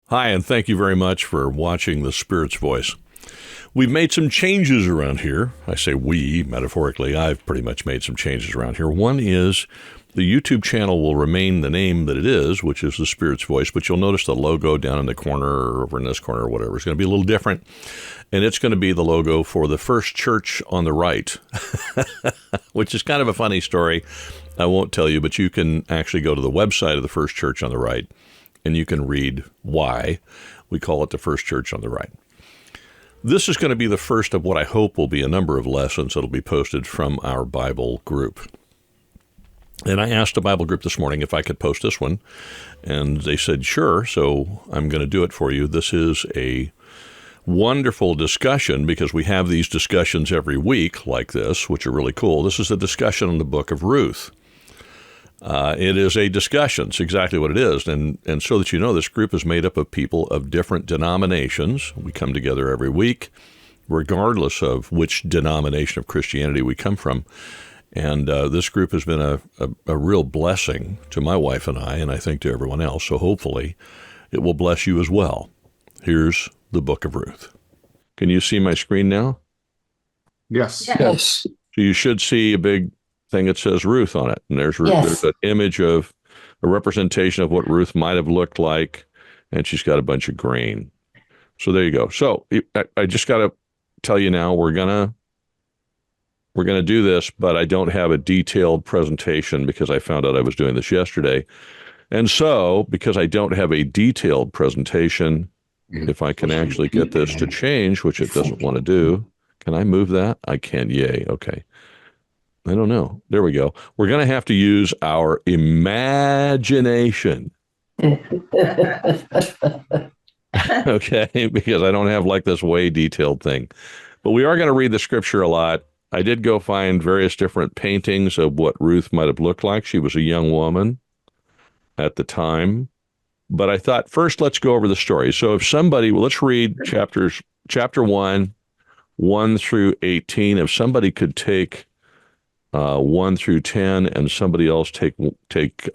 Hi, and thank you very much for watching The Spirit's Voice. We've made some changes around here. I say we, metaphorically. I've pretty much made some changes around here. One is the YouTube channel will remain the name that it is, which is The Spirit's Voice, but you'll notice the logo down in the corner or over in this corner or whatever is going to be a little different, and it's going to be the logo for the first church on the right, which is kind of a funny story. I won't tell you, but you can actually go to the website of the first church on the right, and you can read why we call it the first church on the right. This is going to be the first of what I hope will be a number of lessons that will be posted from our Bible group. And I asked a Bible group this morning if I could post this one, and they said, sure, so I'm going to do it for you. This is a wonderful discussion because we have these discussions every week like this, which are really cool. This is a discussion on the book of Ruth. It is a discussion. It's exactly what it is. And so that you know, this group is made up of people of different denominations. We come together every week, regardless of which denomination of Christianity we come from. And this group has been a real blessing to my wife and I think to everyone else. So hopefully it will bless you as well. Here's the book of Ruth. Can you see my screen now? Yes. Yes. So you should see a big thing that says Ruth on it. And there's an image of a representation of what Ruth might have looked like. And she's got a bunch of grain. So there you go. So I just got to tell you now, we're going to do this, but I don't have a detailed presentation because I found out I was doing this yesterday. And so because I don't have a detailed presentation, if I can actually get this to change, which it doesn't want to do, can I move that? I can. Yay. Okay. I don't know. There we go. We're going to have to use our imagination. Okay, because I don't have like this way detailed thing. But we are going to read the scripture a lot. I did go find various different paintings of what Ruth might have looked like. She was a young woman at the time. But I thought first let's go over the story. So if somebody, let's read chapter 1, 1 through 18. If somebody could take 1 through 10, and somebody else take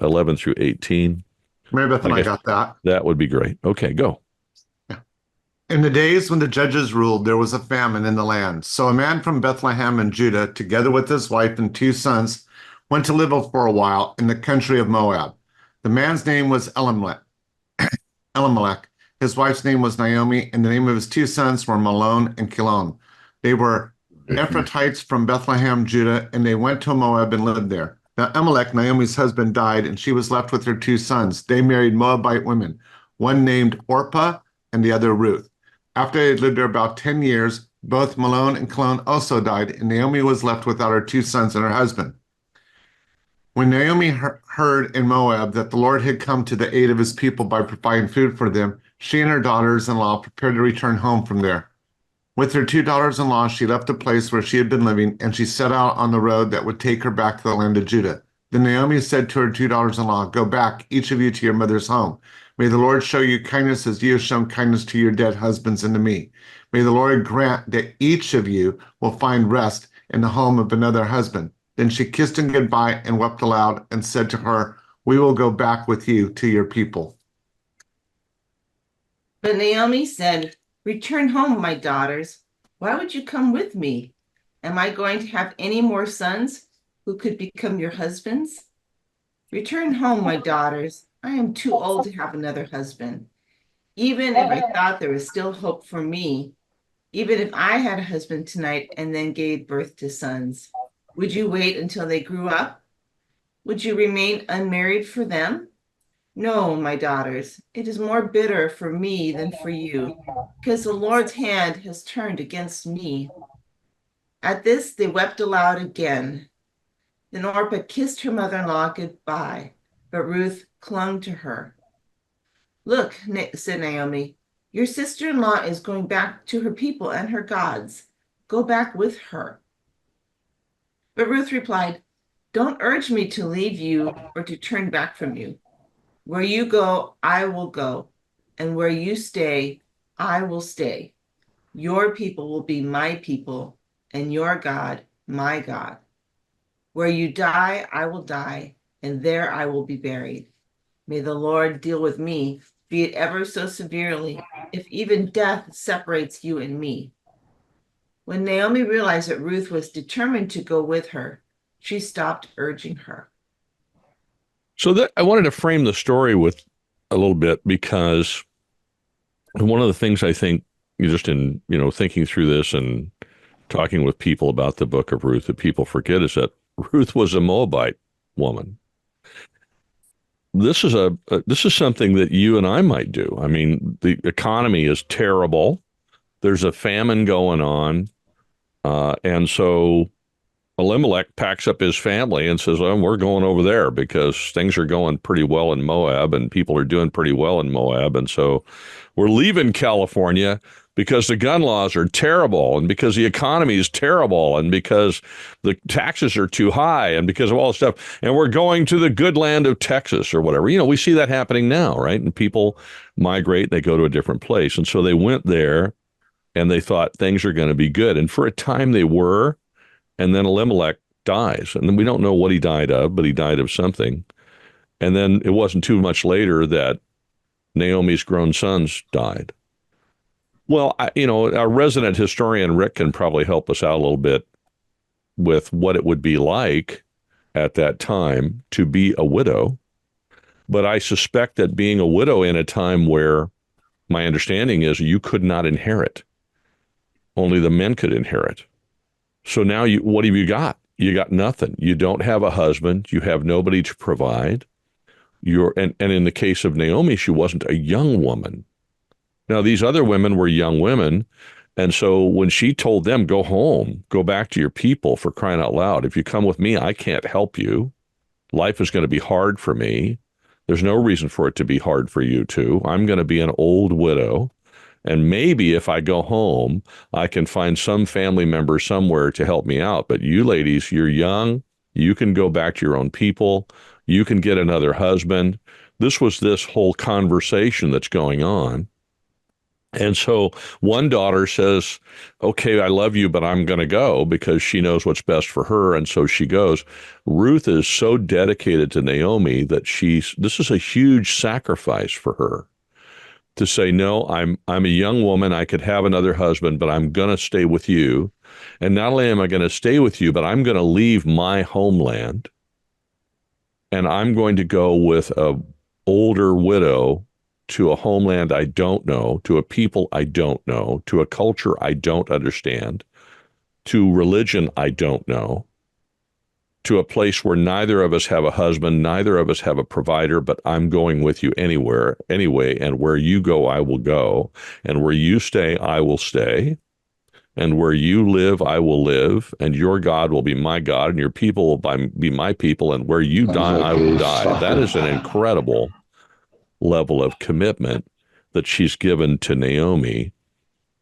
11 through 18. Mary Beth and I got that. That would be great. Okay, go. Yeah. In the days when the judges ruled, there was a famine in the land. So a man from Bethlehem in Judah, together with his wife and 2 sons, went to live for a while in the country of Moab. The man's name was Elimelech. His wife's name was Naomi, and the name of his 2 sons were Malon and Kilon. They were Ephrathites from Bethlehem, Judah, and they went to Moab and lived there. Now Elimelech, Naomi's husband, died, and she was left with her 2 sons. They married Moabite women, one named Orpah and the other Ruth. After they had lived there about 10 years, both Malon and Kilon also died, and Naomi was left without her 2 sons and her husband. When Naomi heard in Moab that the Lord had come to the aid of his people by providing food for them, she and her daughters-in-law prepared to return home from there. With her 2 daughters-in-law, she left the place where she had been living, and she set out on the road that would take her back to the land of Judah. Then Naomi said to her 2 daughters-in-law, "Go back, each of you, to your mother's home. May the Lord show you kindness as you have shown kindness to your dead husbands and to me. May the Lord grant that each of you will find rest in the home of another husband." Then she kissed him goodbye and wept aloud and said to her, "We will go back with you to your people." But Naomi said, "Return home, my daughters. Why would you come with me? Am I going to have any more sons who could become your husbands? Return home, my daughters. I am too old to have another husband. Even if I thought there was still hope for me, even if I had a husband tonight and then gave birth to sons, would you wait until they grew up? Would you remain unmarried for them? No, my daughters, it is more bitter for me than for you, because the Lord's hand has turned against me." At this, they wept aloud again. Then Orpah kissed her mother-in-law goodbye, but Ruth clung to her. "Look," said Naomi, "your sister-in-law is going back to her people and her gods. Go back with her." But Ruth replied, "Don't urge me to leave you or to turn back from you. Where you go, I will go, and where you stay, I will stay. Your people will be my people, and your God, my God. Where you die, I will die, and there I will be buried. May the Lord deal with me be it ever so severely, if even death separates you and me. When Naomi realized that Ruth was determined to go with her, she stopped urging her. So I wanted to frame the story with a little bit, because one of the things I think, just in thinking through this and talking with people about the book of Ruth, that people forget is that Ruth was a Moabite woman. This is something that you and I might do. I mean, the economy is terrible. There's a famine going on, and so Elimelech packs up his family and says, "Oh, we're going over there because things are going pretty well in Moab, and people are doing pretty well in Moab, and so we're leaving California because the gun laws are terrible, and because the economy is terrible, and because the taxes are too high, and because of all this stuff, and we're going to the good land of Texas," or whatever. We see that happening now, right? And people migrate, they go to a different place. And so they went there, and they thought things are going to be good. And for a time they were, and then Elimelech dies. And then we don't know what he died of, but he died of something. And then it wasn't too much later that Naomi's grown sons died. Well, our resident historian, Rick, can probably help us out a little bit with what it would be like at that time to be a widow. But I suspect that being a widow in a time where my understanding is you could not inherit, only the men could inherit. So now what have you got? You got nothing. You don't have a husband. You have nobody to provide. And in the case of Naomi, she wasn't a young woman. Now, these other women were young women. And so when she told them, go home, go back to your people, for crying out loud, if you come with me, I can't help you. Life is going to be hard for me. There's no reason for it to be hard for you too. I'm going to be an old widow. And maybe if I go home, I can find some family member somewhere to help me out. But you ladies, you're young. You can go back to your own people. You can get another husband. This was this whole conversation that's going on. And so one daughter says, okay, I love you, but I'm going to go, because she knows what's best for her. And so she goes. Ruth is so dedicated to Naomi that this is a huge sacrifice for her. To say, no, I'm a young woman, I could have another husband, but I'm going to stay with you. And not only am I going to stay with you, but I'm going to leave my homeland, and I'm going to go with a older widow to a homeland I don't know, to a people I don't know, to a culture I don't understand, to religion I don't know, to a place where neither of us have a husband, neither of us have a provider, but I'm going with you anyway, and where you go, I will go, and where you stay, I will stay, and where you live, I will live, and your God will be my God, and your people will be my people, and where you die, I will die. That is an incredible level of commitment that she's given to Naomi,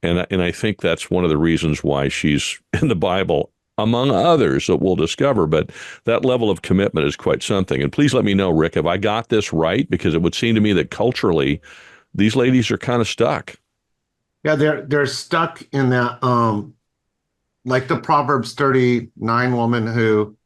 and I think that's one of the reasons why she's in the Bible, among others that we'll discover. But that level of commitment is quite something. And please let me know, Rick, if I got this right, because it would seem to me that culturally, these ladies are kind of stuck. Yeah, they're stuck in that, like the Proverbs 31 woman who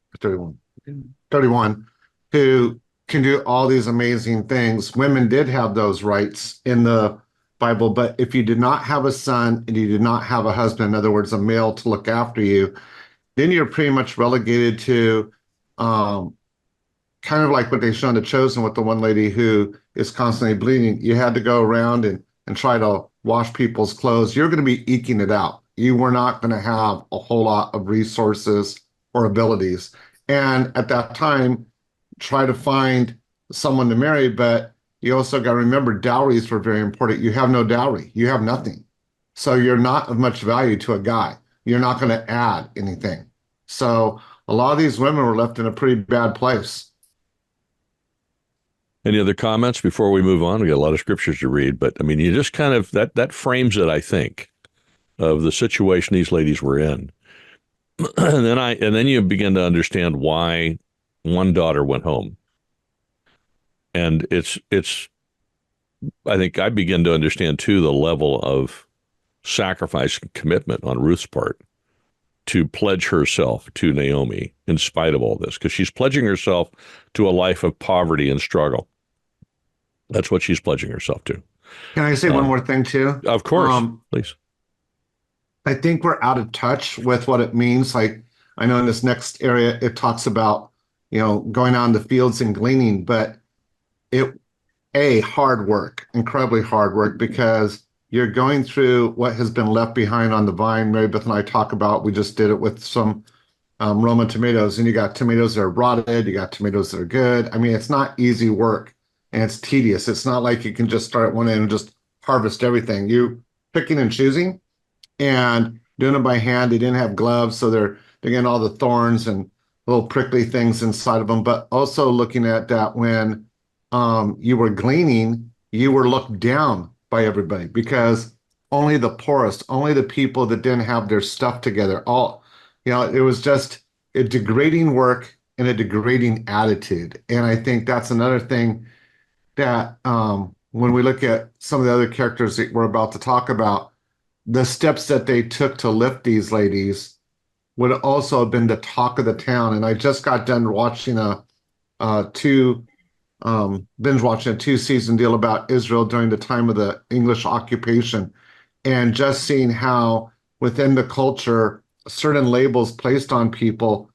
can do all these amazing things. Women did have those rights in the Bible, but if you did not have a son and you did not have a husband, in other words, a male to look after you, then you're pretty much relegated to kind of like what they show in The Chosen with the one lady who is constantly bleeding. You had to go around and try to wash people's clothes. You're going to be eking it out. You were not going to have a whole lot of resources or abilities. And at that time, try to find someone to marry, but you also got to remember dowries were very important. You have no dowry. You have nothing. So you're not of much value to a guy. You're not going to add anything. So a lot of these women were left in a pretty bad place. Any other comments before we move on? We got a lot of scriptures to read, but I mean, you just kind of, that frames it, I think, of the situation these ladies were in. And then you begin to understand why one daughter went home. And it's I think I begin to understand too the level of sacrifice and commitment on Ruth's part to pledge herself to Naomi in spite of all this, because she's pledging herself to a life of poverty and struggle. That's what she's pledging herself to. Can I say one more thing too? Of course, please. I think we're out of touch with what it means. Like, I know in this next area, it talks about, going out in the fields and gleaning, but hard work, incredibly hard work, because you're going through what has been left behind on the vine. Mary Beth and I talk about, we just did it with some Roma tomatoes, and you got tomatoes that are rotted, you got tomatoes that are good. I mean, it's not easy work and it's tedious. It's not like you can just start at one end and just harvest everything. You picking and choosing and doing it by hand. They didn't have gloves, so they're getting all the thorns and little prickly things inside of them. But also looking at that when you were gleaning, you were looked down by everybody because only the poorest, only the people that didn't have their stuff together, it was just a degrading work and a degrading attitude. And I think that's another thing that when we look at some of the other characters that we're about to talk about, the steps that they took to lift these ladies would also have been the talk of the town. And I just got done watching binge watching a 2-season deal about Israel during the time of the English occupation, and just seeing how within the culture, certain labels placed on people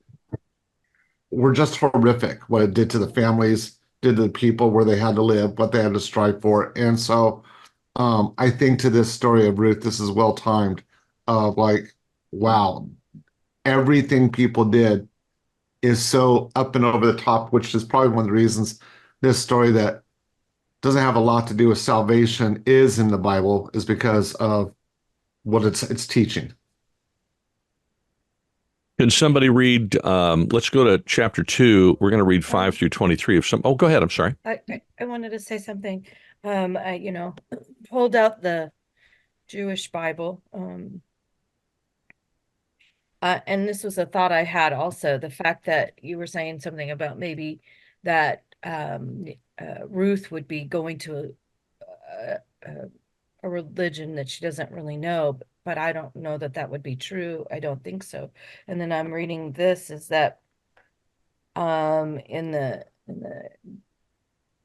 were just horrific. What it did to the families, did to the people where they had to live, what they had to strive for. And so I think to this story of Ruth, this is well timed, of like, wow, everything people did is so up and over the top, which is probably one of the reasons this story that doesn't have a lot to do with salvation is in the Bible, is because of what it's teaching. Can somebody read, let's go to chapter 2. We're going to read 5 through 23. Go ahead. I'm sorry. I wanted to say something. I pulled out the Jewish Bible. And this was a thought I had also, the fact that you were saying something about maybe that Ruth would be going to a religion that she doesn't really know, but I don't know that that would be true. I don't think so. And then I'm reading this, is that in the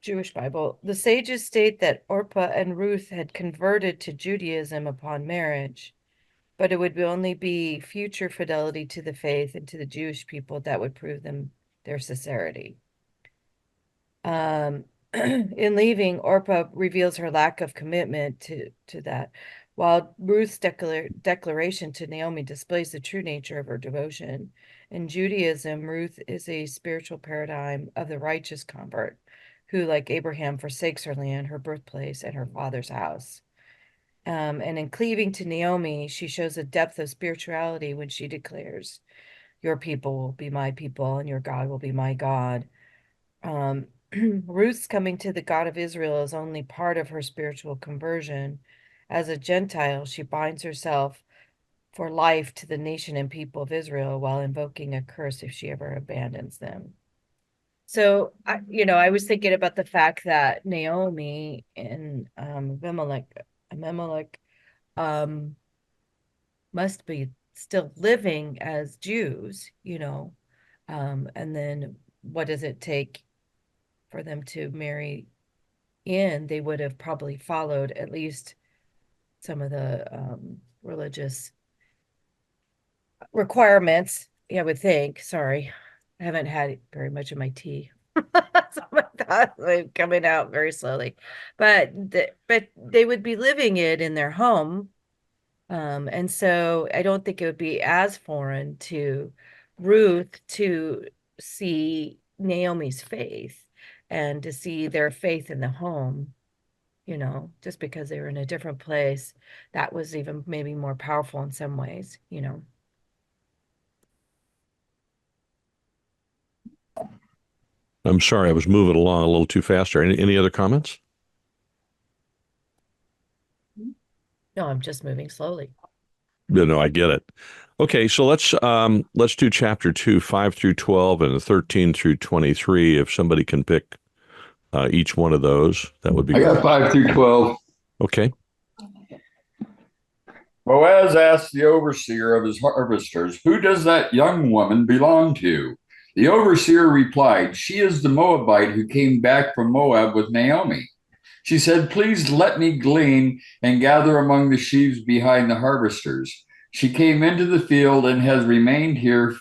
Jewish Bible, the sages state that Orpah and Ruth had converted to Judaism upon marriage, but it would only be future fidelity to the faith and to the Jewish people that would prove them their sincerity. In leaving, Orpah reveals her lack of commitment to that, while Ruth's declaration to Naomi displays the true nature of her devotion. In Judaism, Ruth is a spiritual paradigm of the righteous convert who, like Abraham, forsakes her land, her birthplace, and her father's house. And in cleaving to Naomi, she shows a depth of spirituality when she declares, "Your people will be my people, and your God will be my God." Ruth's coming to the God of Israel is only part of her spiritual conversion. As a Gentile, she binds herself for life to the nation and people of Israel while invoking a curse if she ever abandons them. So, I was thinking about the fact that Naomi and Abimelech must be still living as Jews, and then what does it take for them to marry in? They would have probably followed at least some of the religious requirements, I would think. Sorry, I haven't had very much of my tea. So my thoughts are coming out very slowly, but they would be living it in their home, and so I don't think it would be as foreign to Ruth to see Naomi's faith and to see their faith in the home, just because they were in a different place. That was even maybe more powerful in some ways. I'm sorry, I was moving along a little too fast. Any other comments? No, I'm just moving slowly. No, I get it. Okay, so let's do chapter 2, 5 through 12, and 13 through 23. If somebody can pick each one of those, that would be I great. got 5 through 12. Okay. Boaz asked the overseer of his harvesters, "Who does that young woman belong to?" The overseer replied, "She is the Moabite who came back from Moab with Naomi." She said, "Please let me glean and gather among the sheaves behind the harvesters." She came into the field and has remained here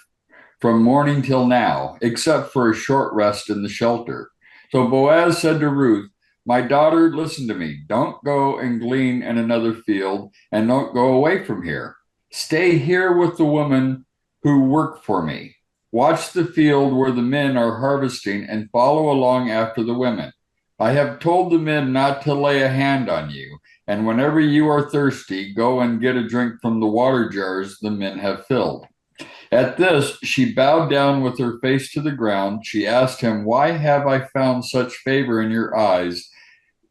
from morning till now, except for a short rest in the shelter. So Boaz said to Ruth, "My daughter, listen to me. Don't go and glean in another field, and don't go away from here. Stay here with the women who work for me. Watch the field where the men are harvesting and follow along after the women. I have told the men not to lay a hand on you, and whenever you are thirsty, go and get a drink from the water jars the men have filled." At this, she bowed down with her face to the ground. She asked him, "Why have I found such favor in your eyes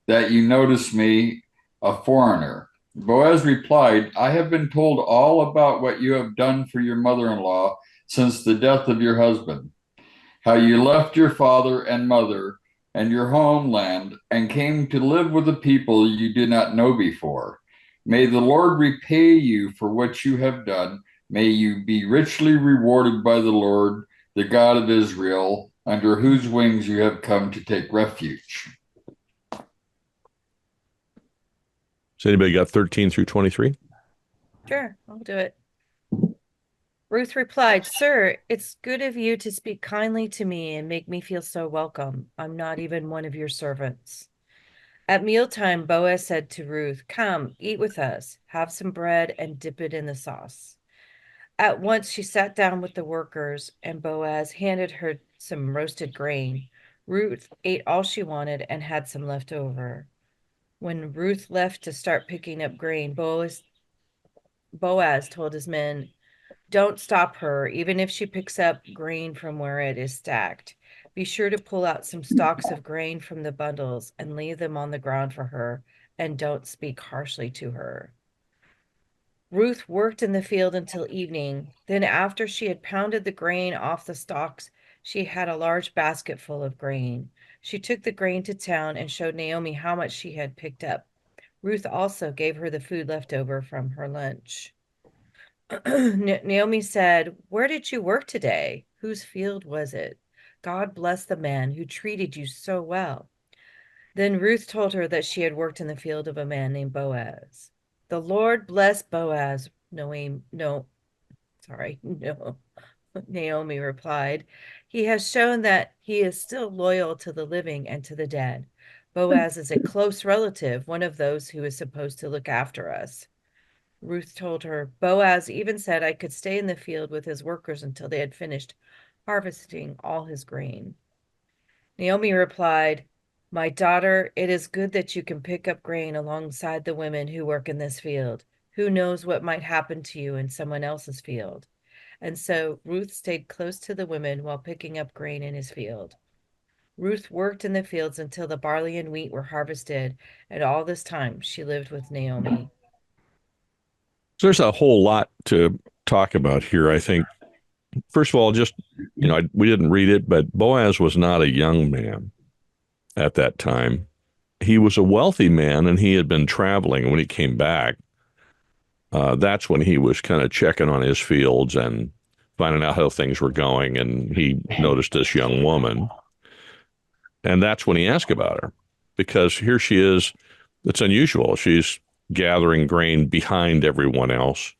that you notice me, a foreigner?" Boaz replied, "I have been told all about what you have done for your mother-in-law since the death of your husband, how you left your father and mother and your homeland and came to live with a people you did not know before. May the Lord repay you for what you have done. May you be richly rewarded by the Lord, the God of Israel, under whose wings you have come to take refuge." Has anybody got 13 through 23? Sure, I'll do it. Ruth replied, "Sir, it's good of you to speak kindly to me and make me feel so welcome. I'm not even one of your servants." At mealtime, Boaz said to Ruth, "Come, eat with us. Have some bread and dip it in the sauce." At once she sat down with the workers, and Boaz handed her some roasted grain. Ruth ate all she wanted and had some left over. When Ruth left to start picking up grain, Boaz told his men, "Don't stop her, even if she picks up grain from where it is stacked. Be sure to pull out some stalks of grain from the bundles and leave them on the ground for her, and don't speak harshly to her." Ruth worked in the field until evening. Then, after she had pounded the grain off the stalks, she had a large basket full of grain. She took the grain to town and showed Naomi how much she had picked up. Ruth also gave her the food left over from her lunch. Naomi said, "Where did you work today? Whose field was it? God bless the man who treated you so well." Then Ruth told her that she had worked in the field of a man named Boaz. "The Lord bless Boaz," Naomi replied. "He has shown that he is still loyal to the living and to the dead. Boaz is a close relative, one of those who is supposed to look after us." Ruth told her, "Boaz even said I could stay in the field with his workers until they had finished harvesting all his grain." Naomi replied, "My daughter, it is good that you can pick up grain alongside the women who work in this field. Who knows what might happen to you in someone else's field?" And so Ruth stayed close to the women while picking up grain in his field. Ruth worked in the fields until the barley and wheat were harvested, and all this time she lived with Naomi. So there's a whole lot to talk about here, I think. First of all, just, we didn't read it, but Boaz was not a young man at that time. He was a wealthy man, and he had been traveling. When he came back, that's when he was kind of checking on his fields and finding out how things were going, and he noticed this young woman. And that's when he asked about her, because here she is. It's unusual. She's gathering grain behind everyone else,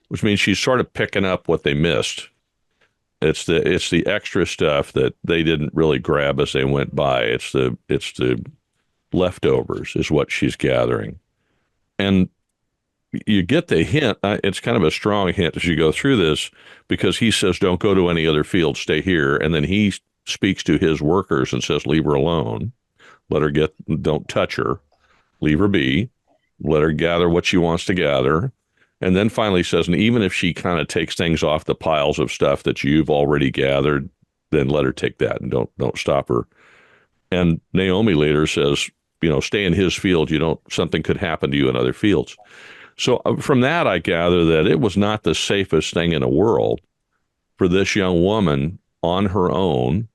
which means she's sort of picking up what they missed. It's the extra stuff that they didn't really grab as they went by. It's the leftovers is what she's gathering. And you get the hint. It's kind of a strong hint as you go through this, because he says, "Don't go to any other field, stay here." And then he speaks to his workers and says, "Leave her alone. Don't touch her. Leave her be. Let her gather what she wants to gather." And then finally says, "And even if she kind of takes things off the piles of stuff that you've already gathered, then let her take that and don't stop her." And Naomi later says, "Stay in his field. Something could happen to you in other fields." So from that, I gather that it was not the safest thing in the world for this young woman on her own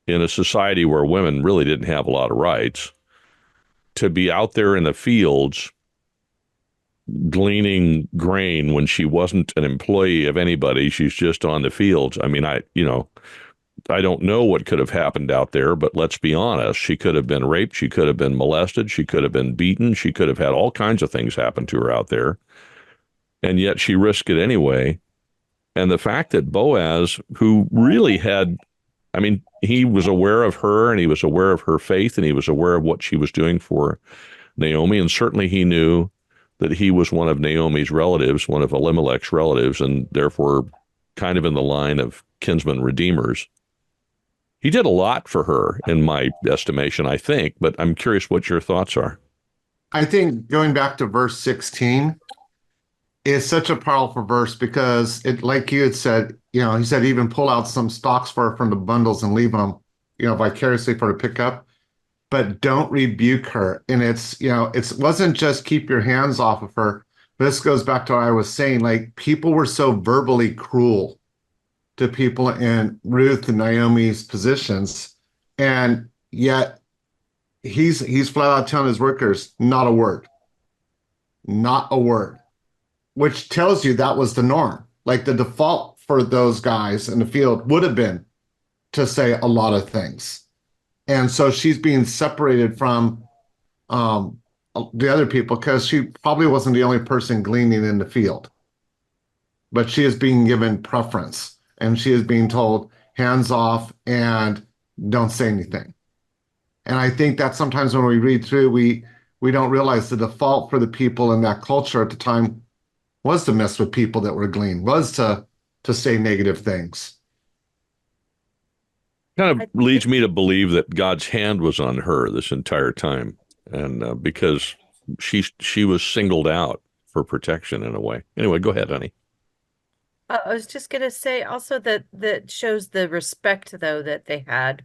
in a society where women really didn't have a lot of rights to be out there in the fields gleaning grain when she wasn't an employee of anybody. She's just on the fields. I mean, I don't know what could have happened out there, but let's be honest. She could have been raped. She could have been molested. She could have been beaten. She could have had all kinds of things happen to her out there. And yet she risked it anyway. And the fact that Boaz, who really had, I mean, he was aware of her and he was aware of her faith and he was aware of what she was doing for Naomi. And certainly he knew that he was one of Naomi's relatives, one of Elimelech's relatives, and therefore kind of in the line of kinsman redeemers. He did a lot for her, in my estimation, I think, but I'm curious what your thoughts are. I think going back to verse 16 is such a powerful verse because it, like you had said, he said even pull out some stalks for her from the bundles and leave them, vicariously for her to pick up, but don't rebuke her. And it's, it wasn't just keep your hands off of her. This goes back to what I was saying, like people were so verbally cruel to people in Ruth and Naomi's positions. And yet he's flat out telling his workers, not a word, which tells you that was the norm. Like the default for those guys in the field would have been to say a lot of things. And so she's being separated from the other people because she probably wasn't the only person gleaning in the field. But she is being given preference. And she is being told, hands off and don't say anything. And I think that sometimes when we read through, we don't realize the default for the people in that culture at the time was to mess with people that were gleaned, was to say negative things. Kind of leads me to believe that God's hand was on her this entire time, and because she was singled out for protection in a way. Anyway, go ahead, honey. I was just going to say also that shows the respect, though, that they had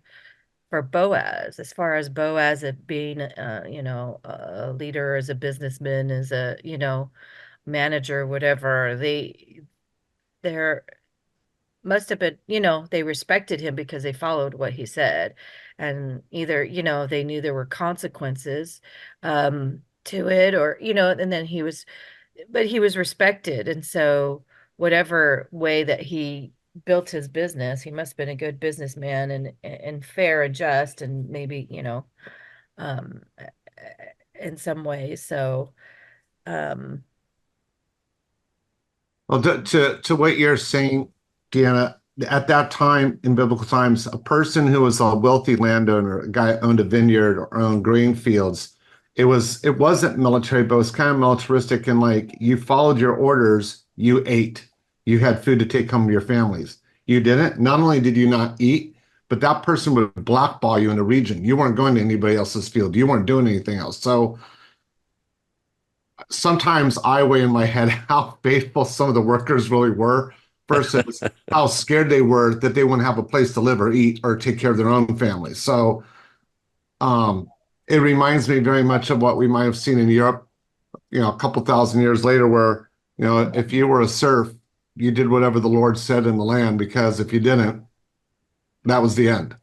for Boaz, as far as Boaz being, a leader, as a businessman, as a, manager, whatever. There must have been, they respected him because they followed what he said. And either, they knew there were consequences to it or, and then but he was respected. And so whatever way that he built his business, he must have been a good businessman and fair and just and maybe, um, in some ways. So, Well, to what you're saying, Deanna, at that time in biblical times, a person who was a wealthy landowner, a guy who owned a vineyard or owned grain fields, it wasn't military, but it was kind of militaristic and like you followed your orders, you ate. You had food to take home to your families. You didn't. Not only did you not eat, but that person would blackball you in the region. You weren't going to anybody else's field. You weren't doing anything else. So sometimes I weigh in my head how faithful some of the workers really were versus how scared they were that they wouldn't have a place to live or eat or take care of their own families. So it reminds me very much of what we might have seen in Europe, a couple thousand years later where, if you were a serf, you did whatever the Lord said in the land, because if you didn't, that was the end.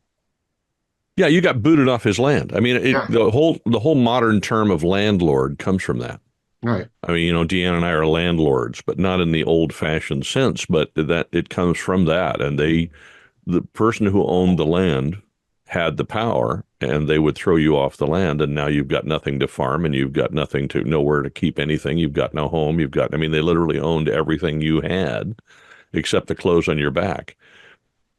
Yeah, you got booted off his land. I mean, the whole modern term of landlord comes from that. Right. I mean, Deanna and I are landlords, but not in the old-fashioned sense, but that it comes from that. And the person who owned the land had the power, and they would throw you off the land, and now you've got nothing to farm, and you've got nowhere to keep anything. You've got no home. I mean, they literally owned everything you had, except the clothes on your back,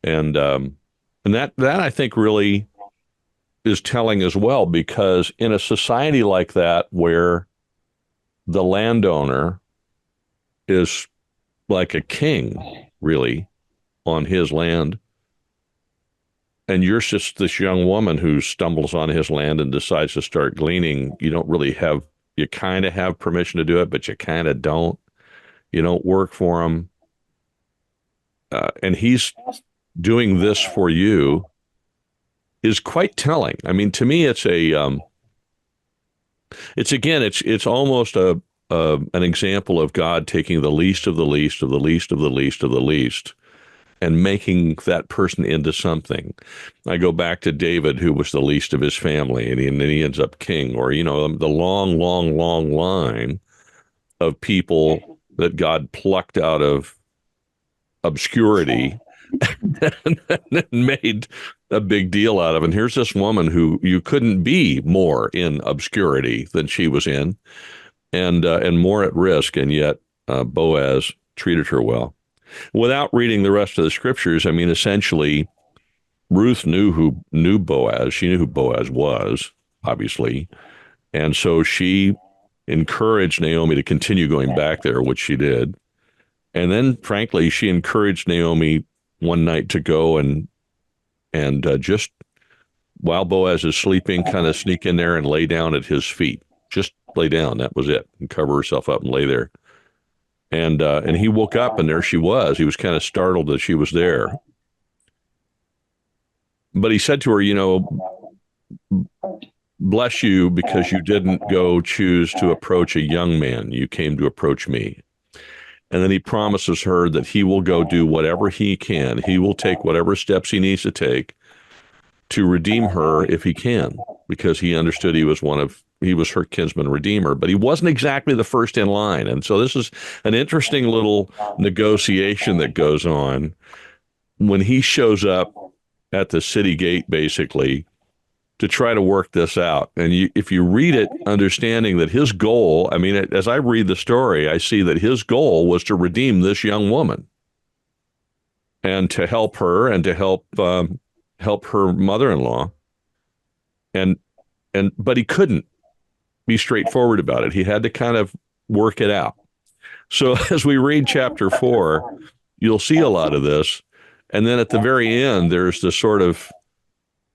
and that I think really is telling as well, because in a society like that where the landowner is like a king, really, on his land, and you're just this young woman who stumbles on his land and decides to start gleaning, you kind of have permission to do it, but you kind of don't. You don't work for him. And he's doing this for you is quite telling. I mean, to me, it's almost an example of God taking the least of the least of the least of the least of the least and making that person into something. I go back to David, who was the least of his family, and then he ends up king, or, the long, long, long line of people that God plucked out of obscurity and made a big deal out of. And here's this woman who you couldn't be more in obscurity than she was in, and more at risk, and yet Boaz treated her well. Without reading the rest of the scriptures, I mean, essentially, Ruth knew Boaz. She knew who Boaz was, obviously, and so she encouraged Naomi to continue going back there, which she did. And then, frankly, she encouraged Naomi one night to go and just while Boaz is sleeping, kind of sneak in there and lay down at his feet. Just lay down. That was it. And cover herself up and lay there. And he woke up and there she was. He was kind of startled that she was there. But he said to her, you know, bless you because you didn't go choose to approach a young man. You came to approach me. And then he promises her that he will go do whatever he can. He will take whatever steps he needs to take to redeem her if he can, because he understood he was her kinsman redeemer, but he wasn't exactly the first in line. And so this is an interesting little negotiation that goes on when he shows up at the city gate, basically, to try to work this out. And if you read it, understanding that his goal, I mean, as I read the story, I see that his goal was to redeem this young woman and to help her and to help her mother-in-law. But he couldn't be straightforward about it. He had to kind of work it out. So as we read chapter 4, you'll see a lot of this. And then at the very end, there's this sort of,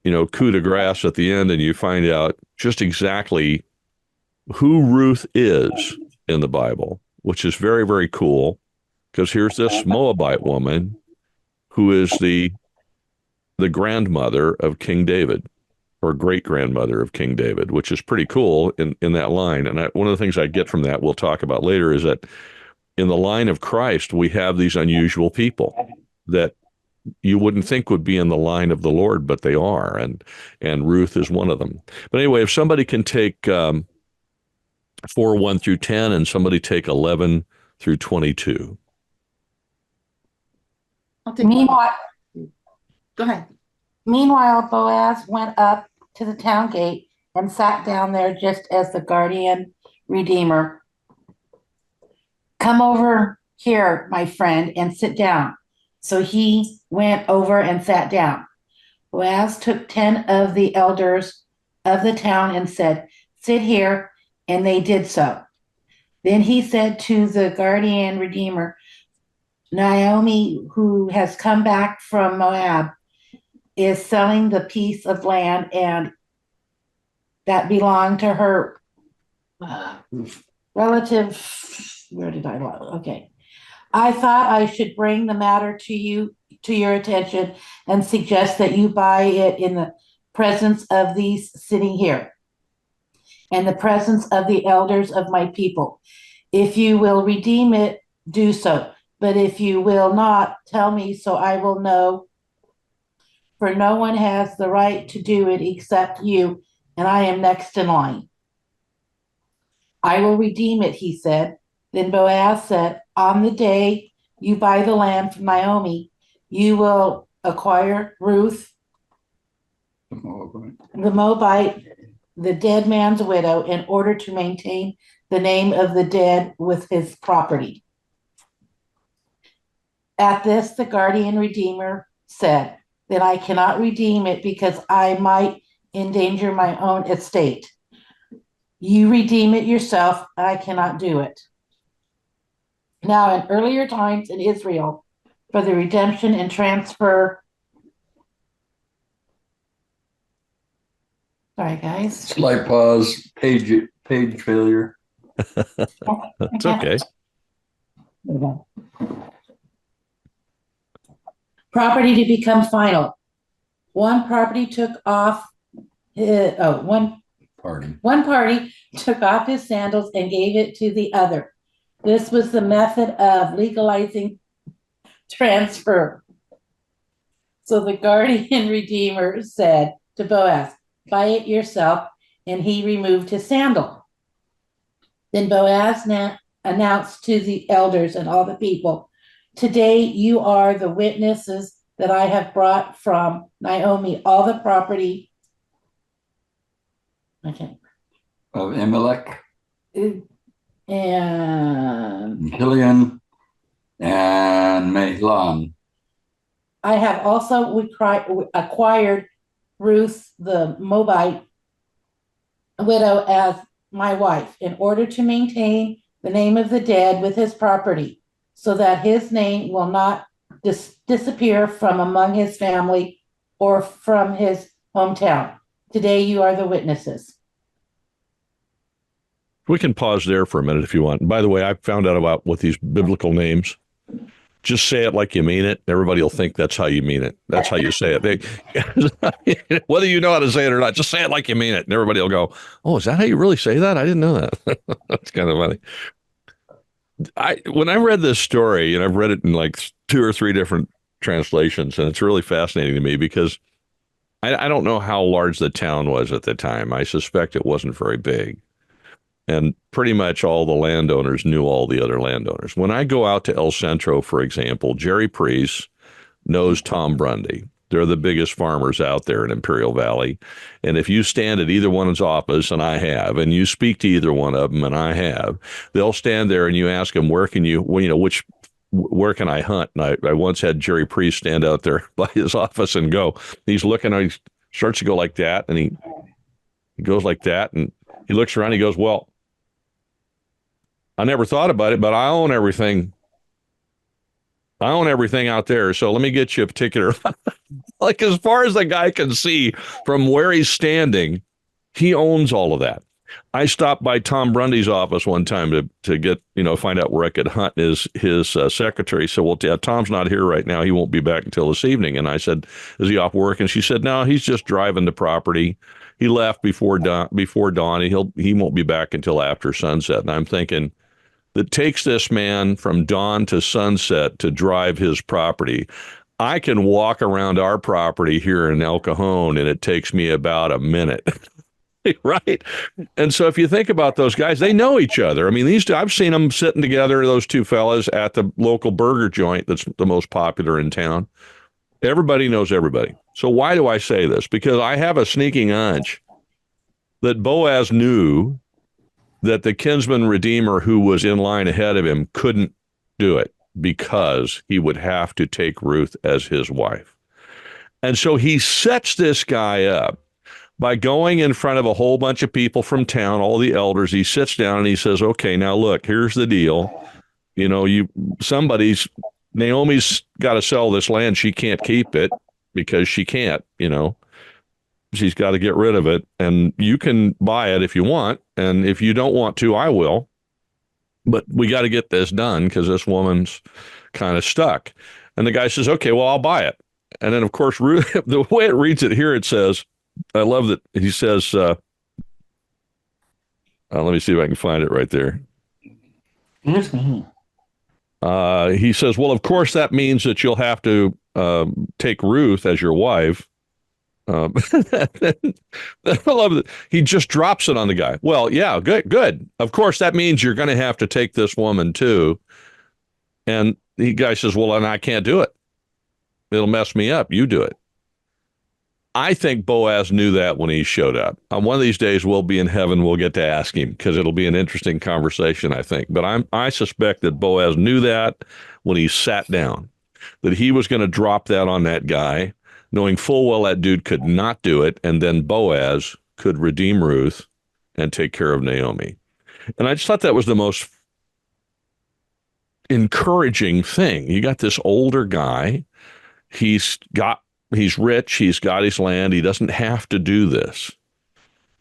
coup de grace at the end, and you find out just exactly who Ruth is in the Bible, which is very, very cool, because here's this Moabite woman who is the grandmother of King David, or great-grandmother of King David, which is pretty cool in that line. And one of the things I get from that, we'll talk about later, is that in the line of Christ, we have these unusual people that you wouldn't think would be in the line of the Lord, but they are, and Ruth is one of them. But anyway, if somebody can take 4:1 through 10, and somebody take 11 through 22. I'll take Meanwhile, Go ahead. Meanwhile, Boaz went up to the town gate and sat down there just as the guardian redeemer. Come over here, my friend, and sit down. So he went over and sat down. Boaz took 10 of the elders of the town and said, sit here, and they did so. Then he said to the guardian redeemer, Naomi, who has come back from Moab, is selling the piece of land and that belonged to her relative. Where did I look? Okay. I thought I should bring the matter to your attention and suggest that you buy it in the presence of these sitting here and the presence of the elders of my people. If you will redeem it, do so. But if you will not, tell me so I will know. For no one has the right to do it except you, and I am next in line. I will redeem it, he said. Then Boaz said, on the day you buy the land from Naomi, you will acquire Ruth, the Moabite, the dead man's widow, in order to maintain the name of the dead with his property. At this, the guardian redeemer said, then I cannot redeem it because I might endanger my own estate. You redeem it yourself, I cannot do it. Now, in earlier times in Israel, for the redemption and transfer. Sorry, guys. Slight pause. Page failure. It's okay. Property to become final. One party took off one party took off his sandals and gave it to the other. This was the method of legalizing transfer. So the guardian redeemer said to Boaz, buy it yourself, and he removed his sandal. Then Boaz announced to the elders and all the people, today you are the witnesses that I have brought from Naomi all the property. Okay. Of Amalek, And Kilian, and Mahlon. I have also acquired Ruth the Moabite widow as my wife in order to maintain the name of the dead with his property, so that his name will not disappear from among his family or from his hometown. Today you are the witnesses. We can pause there for a minute if you want. By the way, I found out about what these biblical names. Just say it like you mean it. Everybody will think that's how you mean it. That's how you say it. Whether you know how to say it or not, just say it like you mean it. And everybody will go, oh, is that how you really say that? I didn't know that. That's kind of funny. When I read this story, and I've read it in like 2 or 3 different translations, and it's really fascinating to me because I don't know how large the town was at the time. I suspect it wasn't very big. And pretty much all the landowners knew all the other landowners. When I go out to El Centro, for example, Jerry Priest knows Tom Grundy. They're the biggest farmers out there in Imperial Valley. And if you stand at either one's office, and I have, and you speak to either one of them, and I have, they'll stand there and you ask them, where can I hunt? And I once had Jerry Priest stand out there by his office and go. He's looking, he starts to go like that, and he goes like that, and he looks around, he goes, well, I never thought about it, but I own everything. I own everything out there. So let me get you a particular, like as far as the guy can see from where he's standing, he owns all of that. I stopped by Tom Grundy's office one time to get, find out where I could hunt. His secretary said, well, Tom's not here right now. He won't be back until this evening. And I said, is he off work? And she said, no, he's just driving the property. He left before dawn. He won't be back until after sunset. And I'm thinking, that takes this man from dawn to sunset to drive his property. I can walk around our property here in El Cajon, and it takes me about a minute. Right? And so if you think about those guys, they know each other. I mean, I've seen them sitting together, those two fellas, at the local burger joint that's the most popular in town. Everybody knows everybody. So why do I say this? Because I have a sneaking hunch that Boaz knew that the kinsman redeemer who was in line ahead of him couldn't do it because he would have to take Ruth as his wife. And so he sets this guy up by going in front of a whole bunch of people from town, all the elders. He sits down and he says, okay, now look, here's the deal. Naomi's got to sell this land. She can't keep it because she can't, she's got to get rid of it, and you can buy it if you want. And if you don't want to, I will. But we got to get this done because this woman's kind of stuck. And the guy says, okay, well, I'll buy it. And then, of course, the way it reads it here, it says, I love that he says, let me see if I can find it right there. He says, well, of course, that means that you'll have to take Ruth as your wife. I love it. He just drops it on the guy. Well, yeah, good. Of course, that means you're going to have to take this woman too. And the guy says, well, and I can't do it. It'll mess me up. You do it. I think Boaz knew that when he showed up. On one of these days, we'll be in heaven. We'll get to ask him because it'll be an interesting conversation, I think. But I suspect that Boaz knew that when he sat down, that he was going to drop that on that guy, knowing full well that dude could not do it, and then Boaz could redeem Ruth and take care of Naomi. And I just thought that was the most encouraging thing. You got this older guy. He's rich. He's got his land. He doesn't have to do this.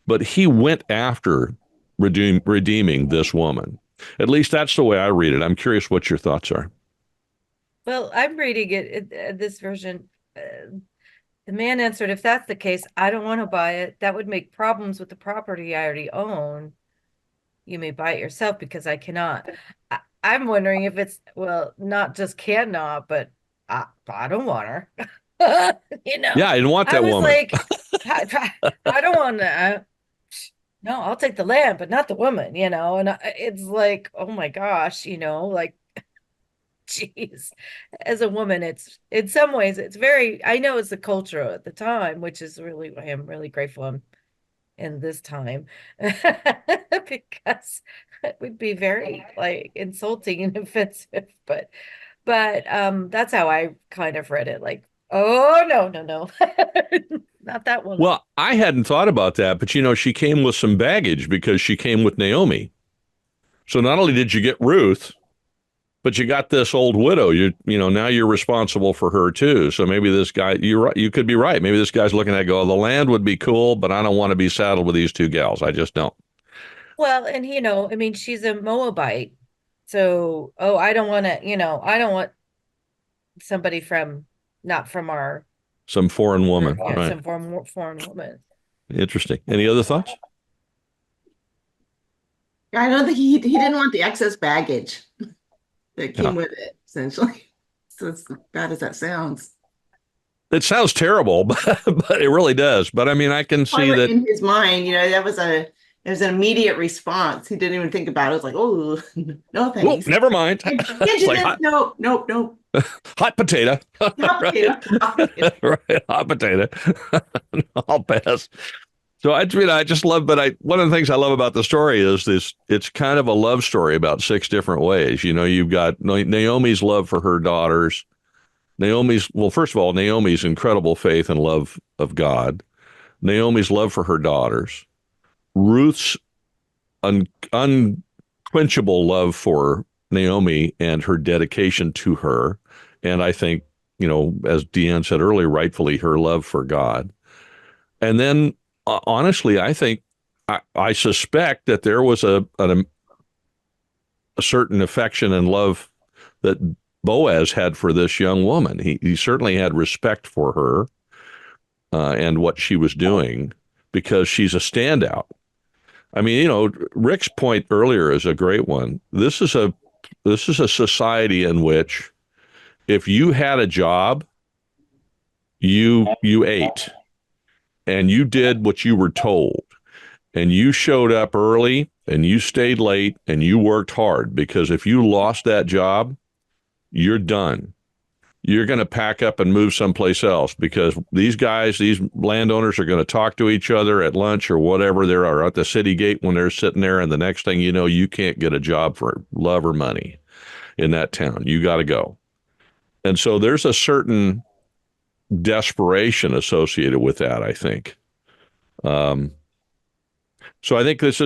But he went after redeeming this woman. At least that's the way I read it. I'm curious what your thoughts are. Well, I'm reading it, this version. The man answered, if that's the case, I don't want to buy it. That would make problems with the property I already own. You may buy it yourself because I cannot. I'm wondering if it's, well, not just cannot, but I don't want her. Yeah, I didn't want that woman. Like, I don't want to. No, I'll take the land, but not the woman, and it's like, oh my gosh, like, Jeez, as a woman, it's in some ways it's very. I know it's the culture at the time, which is really I am really grateful I'm in this time because it would be very like insulting and offensive. But that's how I kind of read it. Like, oh no, not that one. Well, I hadn't thought about that, but she came with some baggage because she came with Naomi. So not only did you get Ruth, but you got this old widow. Now you're responsible for her too. So maybe this guy, you're right. You could be right. Maybe this guy's looking at the land would be cool, but I don't want to be saddled with these two gals. I just don't. Well, and I mean, she's a Moabite. So, I don't want to, I don't want somebody not from our some foreign woman, right? Some foreign woman. Interesting. Any other thoughts? I don't think he didn't want the excess baggage that came with it, essentially. So as bad as that sounds. It sounds terrible, but it really does. But I mean, I can see that in his mind, there was an immediate response. He didn't even think about it. It was like, oh, no thanks. Well, never mind. Nope. Hot potato. Hot potato. Right, hot potato. I'll pass. So I just love, but one of the things I love about the story is this, it's kind of a love story about 6 different ways. You've got Naomi's love for her daughters. First of all, Naomi's incredible faith and love of God. Naomi's love for her daughters. Ruth's unquenchable love for Naomi and her dedication to her. And I think, as Deanne said earlier, rightfully her love for God. And then, honestly, I think, I suspect that there was a certain affection and love that Boaz had for this young woman. He certainly had respect for her and what she was doing because she's a standout. I mean, Rick's point earlier is a great one. This is a society in which if you had a job, you ate and you did what you were told and you showed up early and you stayed late and you worked hard, because if you lost that job, you're done. You're going to pack up and move someplace else, because these landowners are going to talk to each other at lunch or whatever they are at the city gate when they're sitting there. And the next thing you know, you can't get a job for love or money in that town. You got to go. And so there's a certain desperation associated with that, I think. So I think it's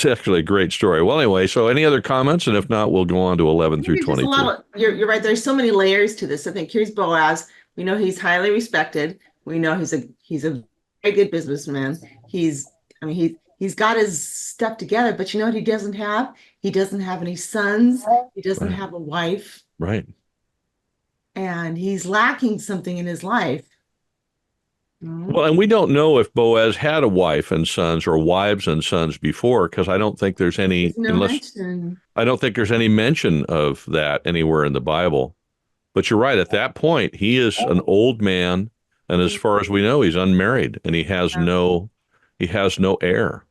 actually a great story. Well, anyway, so any other comments? And if not, we'll go on to 11 through 22. You're right. There's so many layers to this. I think here's Boaz. We know he's highly respected. We know he's a very good businessman. He's got his stuff together, but you know what he doesn't have? He doesn't have any sons. He doesn't have a wife. Right. And he's lacking something in his life. Well, and we don't know if Boaz had a wife and sons or wives and sons before, because I don't think there's any I don't think there's any mention of that anywhere in the Bible. But you're right. At that point, he is an old man, and as far as we know, he's unmarried, and he has no heir.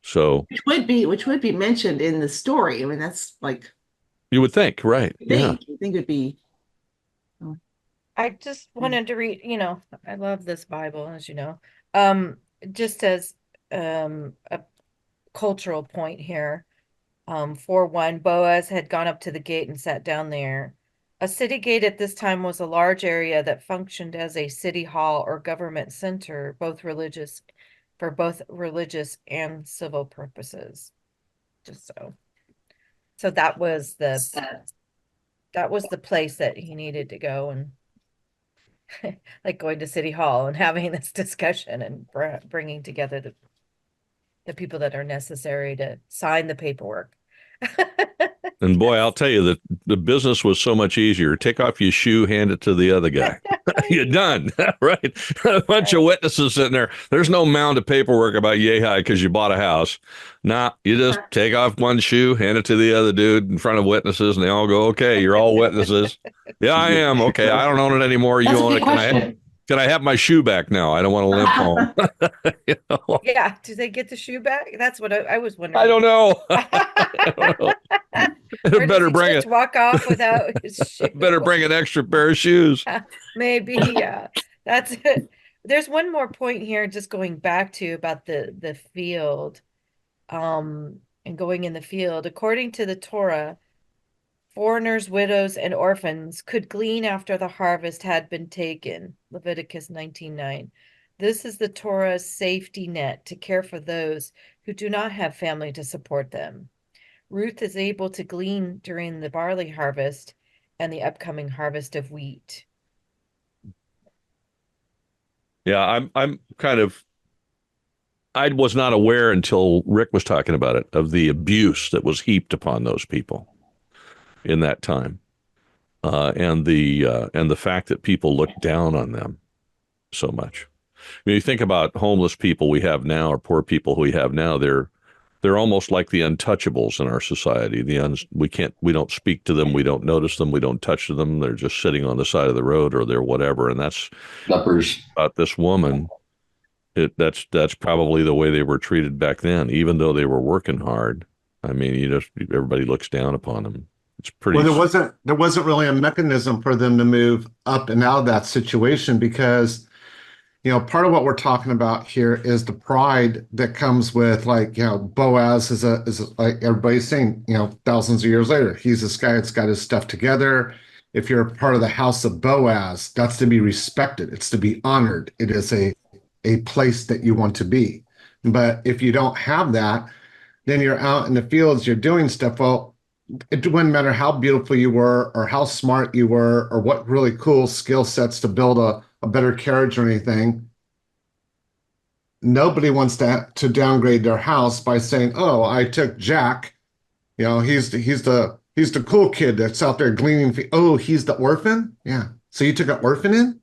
So which would be mentioned in the story. I mean, that's like you would think, right? You think it'd be. I just wanted to read, I love this Bible, as you know, just as a cultural point here. For one, Boaz had gone up to the gate and sat down there. A city gate at this time was a large area that functioned as a city hall or government center, for both religious and civil purposes. Just so that was the place that he needed to go, and like going to City Hall and having this discussion and bringing together the people that are necessary to sign the paperwork. And boy, I'll tell you that the business was so much easier. Take off your shoe, hand it to the other guy. You're done, right? A bunch of witnesses sitting there. There's no mound of paperwork about yay high because you bought a house. Nah, you just take off one shoe, hand it to the other dude in front of witnesses, and they all go, okay, you're all witnesses. Yeah, I am. Okay, I don't own it anymore. You own it. Can I have my shoe back now? I don't want to limp home. Yeah. Do they get the shoe back? That's what I was wondering. I don't know. Or does Better he bring just walk off without his shoes? better bring an extra pair of shoes. Maybe, yeah. That's it. There's one more point here, just going back to about the field, and going in the field. According to the Torah, foreigners, widows, and orphans could glean after the harvest had been taken. Leviticus 19:9. This is the Torah's safety net to care for those who do not have family to support them. Ruth is able to glean during the barley harvest and the upcoming harvest of wheat. Yeah, I'm kind of, I was not aware until Rick was talking about it, of the abuse that was heaped upon those people in that time, and the fact that people look down on them so much. When you think about homeless people we have now, or poor people who we have now, they're almost like the untouchables in our society. We don't speak to them, we don't notice them, we don't touch them. They're just sitting on the side of the road, or they're whatever. And that's Lepers. about this woman. That's probably the way they were treated back then, even though they were working hard. I mean, everybody looks down upon them. It's pretty. Well, there wasn't really a mechanism for them to move up and out of that situation because, part of what we're talking about here is the pride that comes with, like, Boaz is like everybody's saying, thousands of years later, he's this guy that's got his stuff together. If you're a part of the house of Boaz, that's to be respected. It's to be honored. It is a place that you want to be. But if you don't have that, then you're out in the fields, you're doing stuff. Well, it wouldn't matter how beautiful you were or how smart you were or what really cool skill sets to build a better carriage or anything. Nobody wants to downgrade their house by saying, "Oh, I took Jack. He's the cool kid that's out there gleaning. Oh, he's the orphan. Yeah. So you took an orphan in?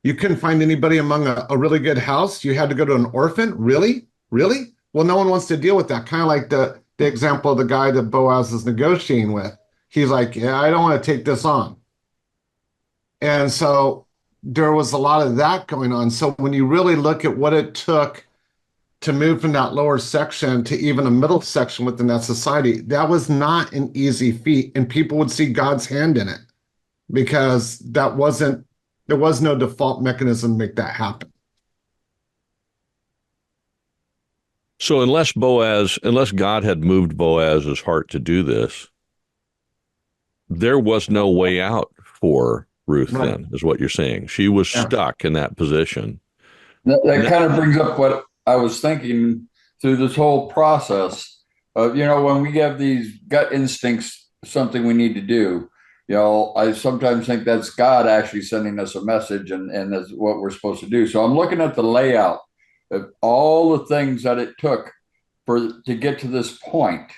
You couldn't find anybody among a really good house. You had to go to an orphan? Really? Really? Well, no one wants to deal with that. Kind of like the example of the guy that Boaz is negotiating with. He's like, yeah, I don't want to take this on. And so there was a lot of that going on. So when you really look at what it took to move from that lower section to even a middle section within that society, that was not an easy feat. And people would see God's hand in it because there was no default mechanism to make that happen. So unless God had moved Boaz's heart to do this, there was no way out for Ruth. Right. Then, is what you're saying. She was stuck in that position. That kind of brings up what I was thinking through this whole process of, when we have these gut instincts, something we need to do, I sometimes think that's God actually sending us a message, and that's what we're supposed to do. So I'm looking at the layout of all the things that it took to get to this point,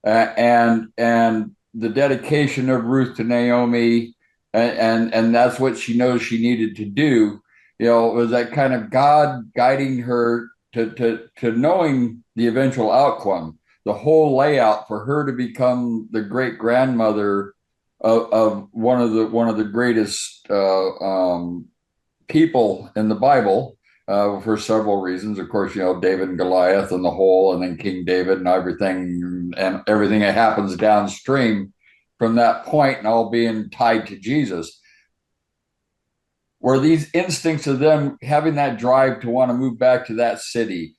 and the dedication of Ruth to Naomi, and that's what she knows she needed to do. Was that kind of God guiding her to knowing the eventual outcome, the whole layout for her to become the great grandmother of one of the greatest people in the Bible, for several reasons. Of course, David and Goliath and the whole, and then King David and everything that happens downstream from that point, and all being tied to Jesus. Were these instincts of them having that drive to want to move back to that city,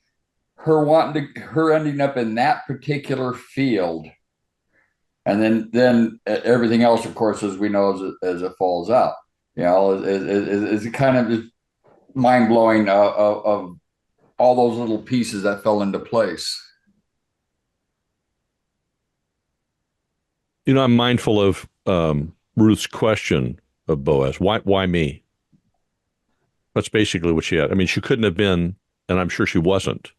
her ending up in that particular field, and then everything else, of course, as we know, as it falls out, is kind of just mind-blowing of all those little pieces that fell into place. I'm mindful of Ruth's question of Boaz. Why me? That's basically what she had. I mean, she couldn't have been, and I'm sure she wasn't,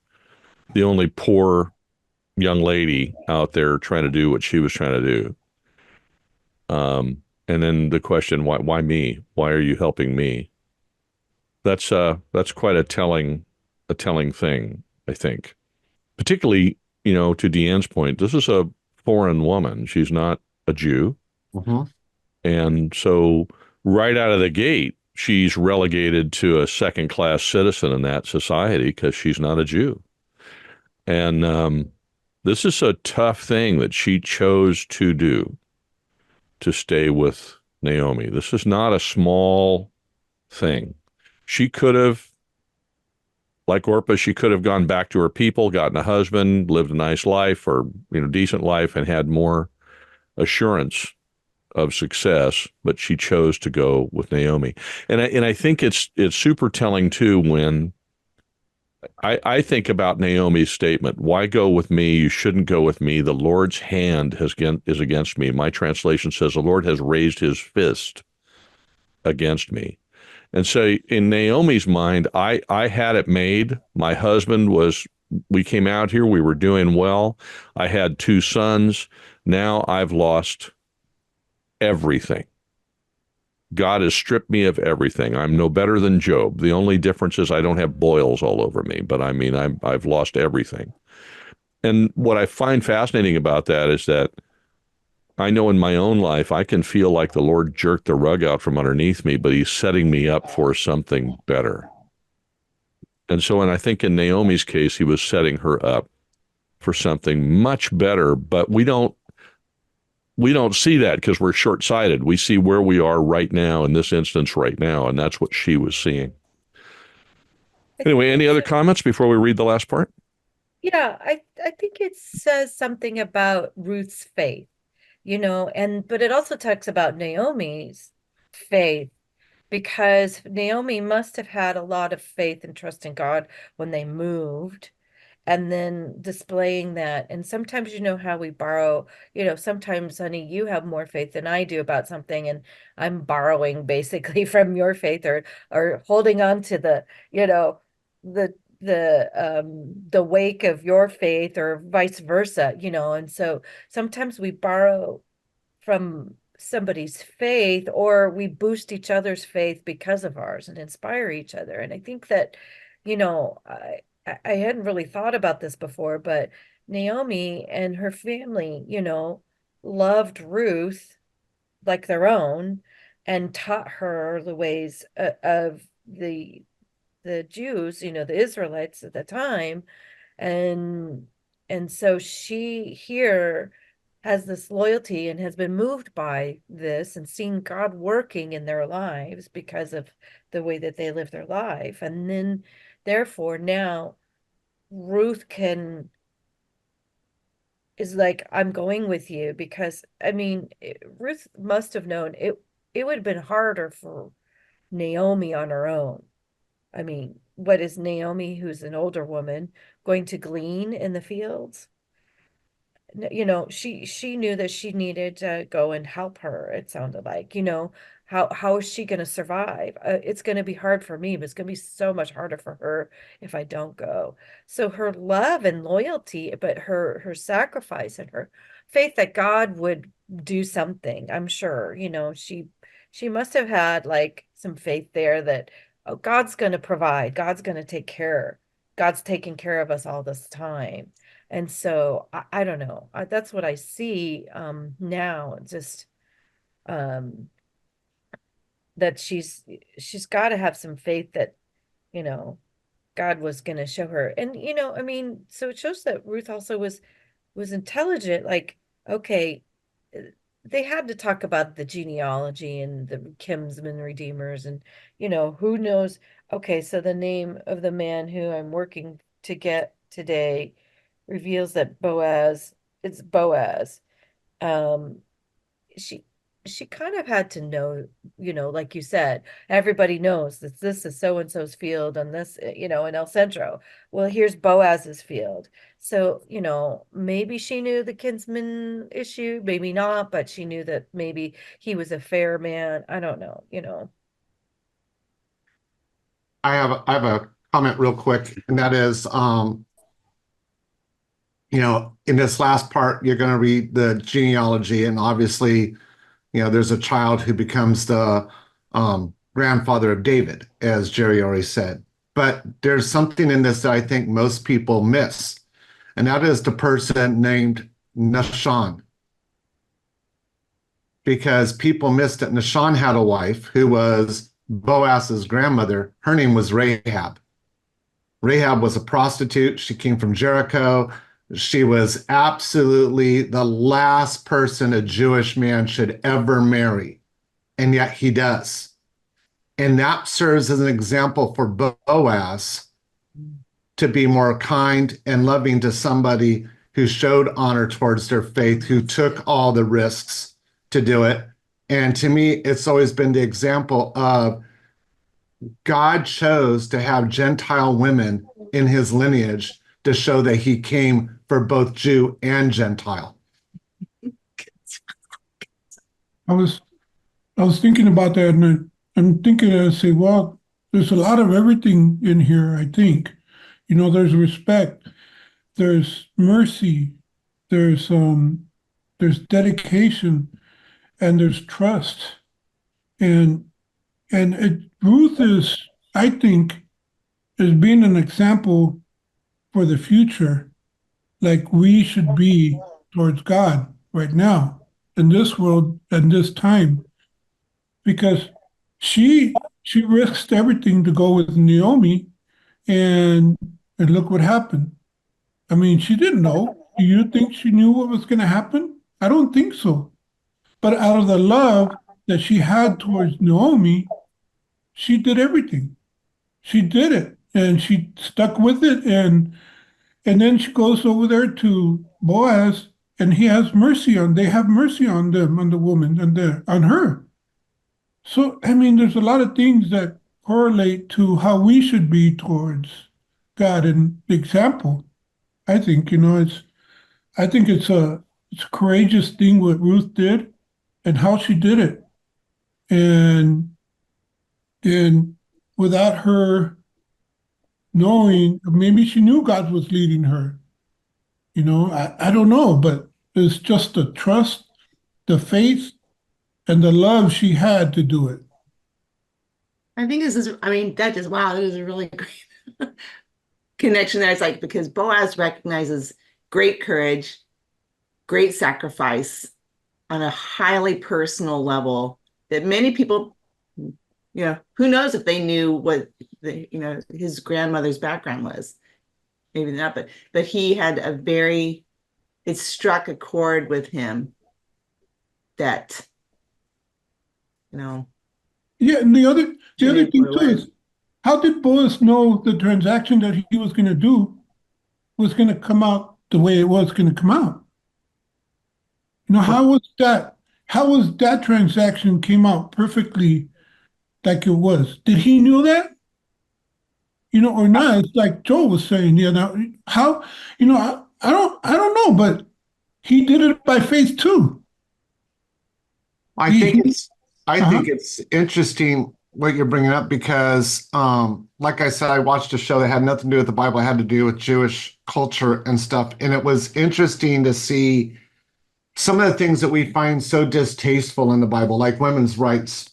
the only poor young lady out there trying to do what she was trying to do. And then the question, why me? Why are you helping me? That's quite a telling thing, I think. Particularly, to Deanne's point, this is a foreign woman. She's not a Jew. Mm-hmm. And so right out of the gate, she's relegated to a second-class citizen in that society because she's not a Jew. And This is a tough thing that she chose to do, to stay with Naomi. This is not a small thing. She could have, like Orpah, she could have gone back to her people, gotten a husband, lived a nice life or, decent life, and had more assurance of success, but she chose to go with Naomi. And I think it's super telling too when I think about Naomi's statement, why go with me? You shouldn't go with me. The Lord's hand is against me. My translation says the Lord has raised his fist against me. And so in Naomi's mind, I had it made. My husband we came out here, we were doing well. I had 2 sons. Now I've lost everything. God has stripped me of everything. I'm no better than Job. The only difference is I don't have boils all over me, but I mean, I've lost everything. And what I find fascinating about that is that I know in my own life, I can feel like the Lord jerked the rug out from underneath me, but he's setting me up for something better. And so, and I think in Naomi's case, he was setting her up for something much better, but we don't see that because we're short-sighted. We see where we are right now, in this instance right now, and that's what she was seeing. Anyway, any other comments before we read the last part? Yeah, I think it says something about Ruth's faith, but it also talks about Naomi's faith, because Naomi must have had a lot of faith and trust in God when they moved, and then displaying that. And sometimes, how we borrow, sometimes, honey, you have more faith than I do about something, and I'm borrowing basically from your faith, or holding on to the, the the wake of your faith, or vice versa, and so sometimes we borrow from somebody's faith, or we boost each other's faith because of ours and inspire each other. And I think that, I hadn't really thought about this before, but Naomi and her family, loved Ruth like their own, and taught her the ways of the Jews, the Israelites at the time. And so she here has this loyalty and has been moved by this and seen God working in their lives because of the way that they live their life. And then therefore now Ruth is like, I'm going with you, because I mean, Ruth must have known it would have been harder for Naomi on her own. I mean, what is Naomi, who's an older woman, going to glean in the fields? She knew that she needed to go and help her. It sounded like, how is she going to survive? It's going to be hard for me, but it's going to be so much harder for her if I don't go. So her love and loyalty, but her sacrifice and her faith that God would do something, I'm sure, she must have had like some faith there that, oh, God's going to provide, God's going to take care, God's taking care of us all this time. And so I don't know. That's what I see now. Just that she's got to have some faith that, God was going to show her. And I mean, so it shows that Ruth also was intelligent. Like, okay, they had to talk about the genealogy and the kinsman redeemers, and who knows. Okay, so the name of the man who I'm working to get today reveals that it's Boaz. Um, she she kind of had to know, like you said, everybody knows that this is so and so's field, and this, in El Centro. Well, here's Boaz's field. So, maybe she knew the kinsman issue, maybe not, but she knew that maybe he was a fair man. I don't know. I have a comment real quick, and that is, in this last part, you're going to read the genealogy, and obviously, there's a child who becomes the grandfather of David, as Jerry already said. But there's something in this that I think most people miss, and that is the person named Nahshon. Because people missed it. Nahshon had a wife who was Boaz's grandmother. Her name was Rahab. Rahab was a prostitute. She came from Jericho. She was absolutely the last person a Jewish man should ever marry, and yet he does. And that serves as an example for Boaz to be more kind and loving to somebody who showed honor towards their faith, who took all the risks to do it. And to me, it's always been the example of God chose to have Gentile women in his lineage to show that he came for both Jew and Gentile. I was thinking about that, and I'm thinking, I say, well, there's a lot of everything in here, I think. You know, there's respect, there's mercy, there's dedication, and there's trust. And Ruth is, I think, is being an example for the future, like we should be towards God right now in this world and this time, because she risked everything to go with Naomi, and look what happened. I mean, she didn't know. Do you think she knew what was going to happen? I don't think so. But out of the love that she had towards Naomi, she did everything. She did it, and she stuck with it, and then she goes over there to Boaz, and they have mercy on them, on the woman, and on her. So, I mean, there's a lot of things that correlate to how we should be towards God and the example. I think, I think it's a courageous thing what Ruth did and how she did it. And without her knowing, maybe she knew God was leading her. I don't know, but it's just the trust, the faith, and the love she had to do it. I think this is, I mean, that just, wow, that is a really great connection there. It's like, because Boaz recognizes great courage, great sacrifice on a highly personal level that many people, who knows if they knew what his grandmother's background was. Maybe not, but he had it struck a chord with him that, Yeah, and the other thing too is, how did Boaz know the transaction that he was going to do was going to come out the way it was going to come out? How was that? How was that transaction came out perfectly like it was? Did he know that? Or not? It's like Joel was saying, now how, I don't know, but he did it by faith too. I think it's interesting what you're bringing up because, like I said, I watched a show that had nothing to do with the Bible. It had to do with Jewish culture and stuff. And it was interesting to see some of the things that we find so distasteful in the Bible, like women's rights.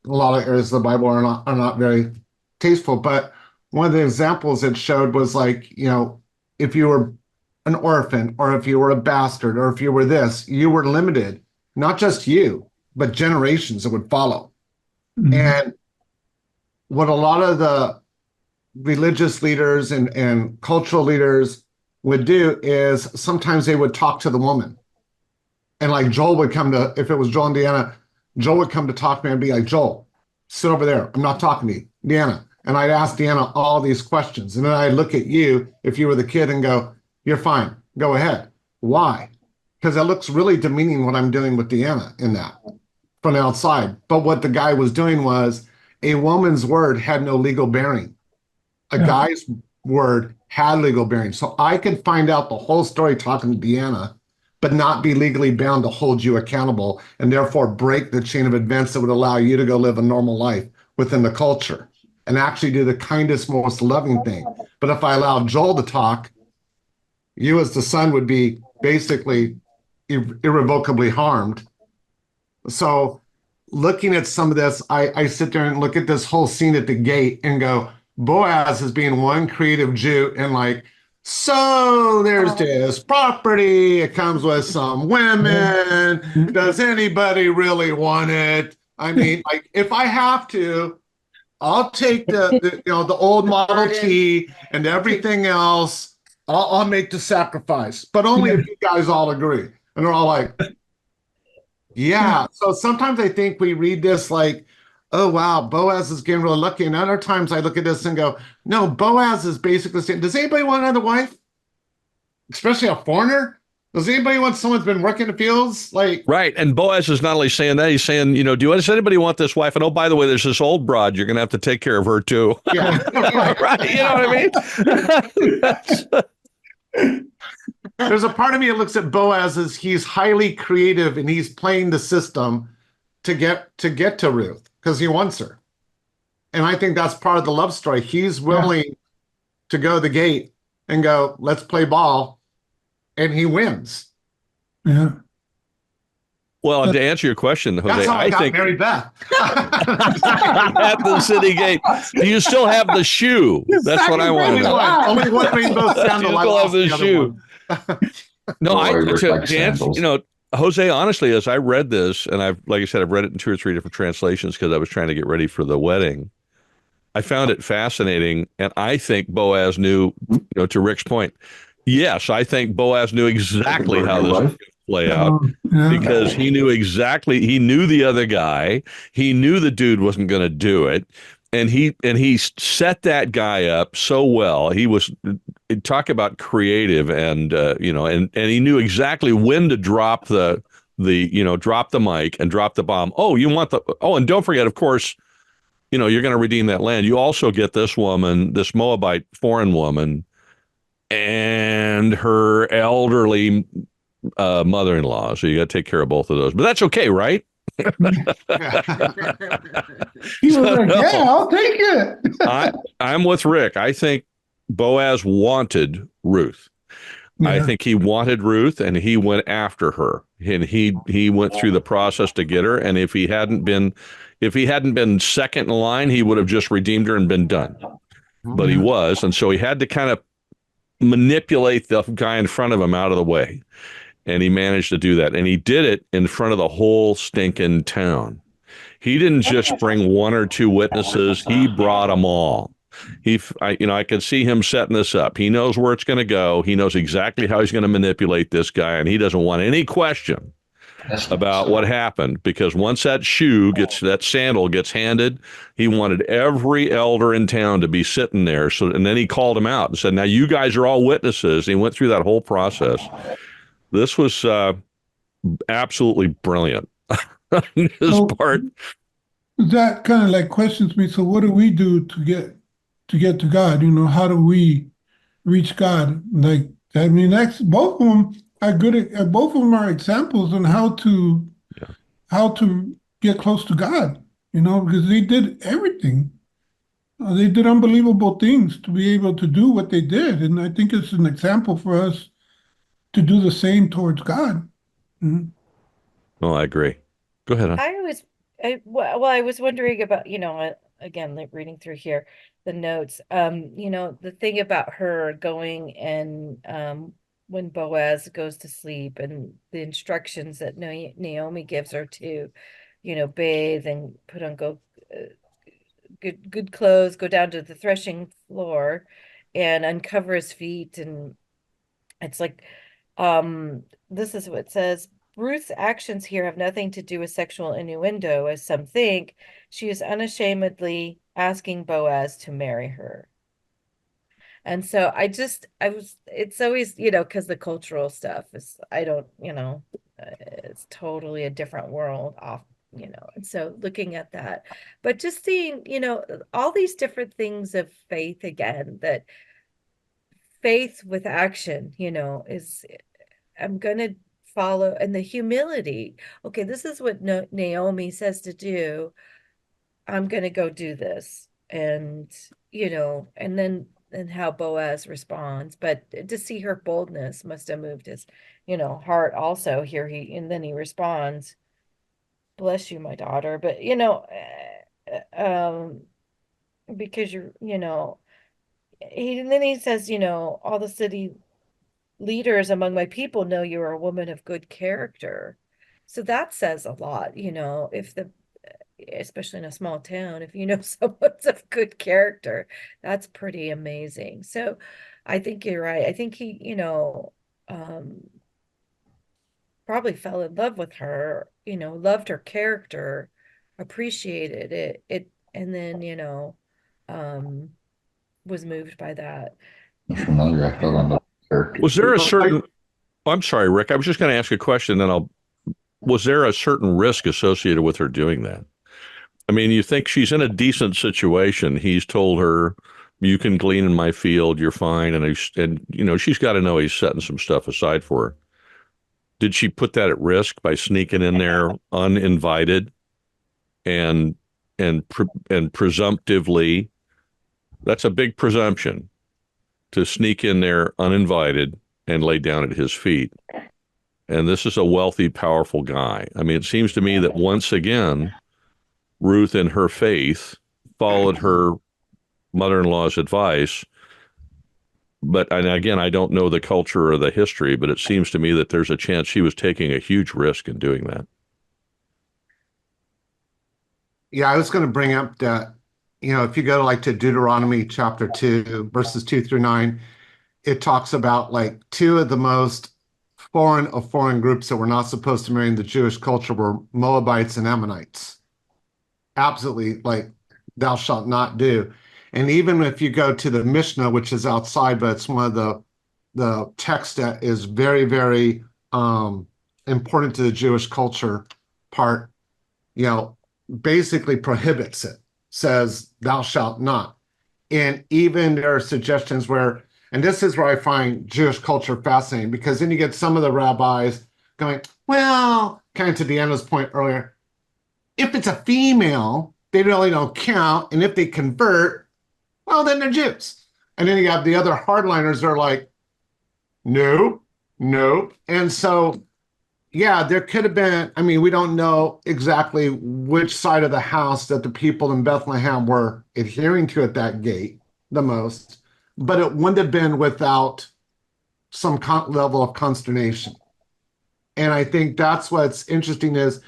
A lot of areas of the Bible are not very tasteful. But one of the examples it showed was like, if you were an orphan or if you were a bastard or if you were this, you were limited, not just you, but generations that would follow. Mm-hmm. And what a lot of the religious leaders and cultural leaders would do is sometimes they would talk to the woman. And like Joel would come to, if it was Joel and Deanna, Joel would come to talk to me and be like, Joel, sit over there. I'm not talking to you, Deanna. And I'd ask Deanna all these questions. And then I'd look at you, if you were the kid, and go, you're fine. Go ahead. Why? Because it looks really demeaning what I'm doing with Deanna in that from outside. But what the guy was doing was a woman's word had no legal bearing. A guy's word had legal bearing. So I could find out the whole story talking to Deanna, but not be legally bound to hold you accountable and therefore break the chain of events that would allow you to go live a normal life within the culture and actually do the kindest, most loving thing. But if I allowed Joel to talk, you as the son would be basically irrevocably harmed. So looking at some of this, I sit there and look at this whole scene at the gate and go, Boaz is being one creative Jew and like, so there's this property, it comes with some women, does anybody really want it? I mean, like if I have to, I'll take the old Model T and everything else I'll make the sacrifice, but only if you guys all agree. And they're all like, yeah. So sometimes I think we read this like, oh, wow, Boaz is getting really lucky. And other times I look at this and go, no, Boaz is basically saying, does anybody want another wife? Especially a foreigner? Does anybody want someone who's been working the fields? Like, Right. And Boaz is not only saying that, he's saying, does anybody want this wife? And oh, by the way, there's this old broad. You're going to have to take care of her too. yeah. Right. You know what I mean? There's a part of me that looks at Boaz as he's highly creative and he's playing the system to get to Ruth because he wants her. And I think that's part of the love story. He's willing to go the gate and go, let's play ball. And he wins. Yeah. Well, to answer your question, Jose, That's how I got think Mary Beth. at the city gate. Do you still have the shoe? That's what I want to know. Only one rainbow sandal. You I still have lost the other shoe. one. No, I look to like answer, sandals. Jose, honestly, as I read this, and like I said, I've read it in 2 or 3 different translations because I was trying to get ready for the wedding. I found it fascinating, and I think Boaz knew, to Rick's point. Yes, I think Boaz knew exactly how this was going to play out because he knew the other guy. He knew the dude wasn't going to do it. And he set that guy up so well. He was talk about creative and and he knew exactly when to drop drop the mic and drop the bomb. And don't forget, of course, you're going to redeem that land. You also get this woman, this Moabite foreign woman, and her elderly mother-in-law. So you got to take care of both of those. But that's okay, right? He was like, yeah, I'll take it. I'm with Rick. I think Boaz wanted Ruth. Yeah. I think he wanted Ruth, and he went after her, and he went through the process to get her. And if he hadn't been second in line, he would have just redeemed her and been done. But he was, and so he had to kind of manipulate the guy in front of him out of the way. And he managed to do that. And he did it in front of the whole stinking town. He didn't just bring 1 or 2 witnesses. He brought them all. I could see him setting this up. He knows where it's going to go. He knows exactly how he's going to manipulate this guy. And he doesn't want any question about what happened, because once that sandal gets handed, he wanted every elder in town to be sitting there. And then he called him out and said, now you guys are all witnesses. And he went through that whole process. This was absolutely brilliant on his part. That kind of like questions me. So what do we do to get to God? How do we reach God? Like, I mean, that's both of them are good. Both of them are examples on how to get close to God. Because they did everything. They did unbelievable things to be able to do what they did, and I think it's an example for us to do the same towards God. Mm-hmm. Oh, I agree. Go ahead. I was wondering about, again, like reading through here, the notes, the thing about her going and when Boaz goes to sleep and the instructions that Naomi gives her to, bathe and put on good clothes, go down to the threshing floor and uncover his feet. And it's like, this is what it says. Ruth's actions here have nothing to do with sexual innuendo, as some think. She is unashamedly asking Boaz to marry her. And so it's always, because the cultural stuff is, it's totally a different world off, and so looking at that, but just seeing, all these different things of faith again, that faith with action, is, I'm going to follow, and the humility. Okay, this is what Naomi says to do. I'm going to go do this. And, and how Boaz responds, but to see her boldness must have moved his, heart also here. And then he responds, bless you, my daughter. But, because and then he says, all the city leaders among my people know you are a woman of good character. So that says a lot, especially in a small town, if someone's of good character, that's pretty amazing. So I think you're right. I think he, um, probably fell in love with her, loved her character, appreciated and then, um, was moved by that. Familiar, I fell in love with character. Was there a certain? I'm sorry, Rick. I was just going to ask a question, then I'll. Was there a certain risk associated with her doing that? I mean, you think she's in a decent situation. He's told her, "You can glean in my field. You're fine," and she's got to know he's setting some stuff aside for her. Did she put that at risk by sneaking in there uninvited and and presumptively? That's a big presumption to sneak in there uninvited and lay down at his feet. And this is a wealthy, powerful guy. I mean, it seems to me that once again, Ruth, in her faith, followed her mother-in-law's advice. And again, I don't know the culture or the history, but it seems to me that there's a chance she was taking a huge risk in doing that. Yeah, I was going to bring up that, if you go to Deuteronomy chapter 2, verses 2 through 9, it talks about like two of the most foreign groups that were not supposed to marry in the Jewish culture were Moabites and Ammonites. Absolutely, like, thou shalt not do. And even if you go to the Mishnah, which is outside, but it's one of the text that is very, very important to the Jewish culture part, basically prohibits it, says thou shalt not. And even there are suggestions where, and this is where I find Jewish culture fascinating, because then you get some of the rabbis going, well, kind of to Deanna's point earlier, if it's a female, they really don't count. And if they convert, well, then they're Jews. And then you have the other hardliners that are like, nope. And so, yeah, there could have been, I mean, we don't know exactly which side of the house that the people in Bethlehem were adhering to at that gate the most, but it wouldn't have been without some level of consternation. And I think that's what's interesting is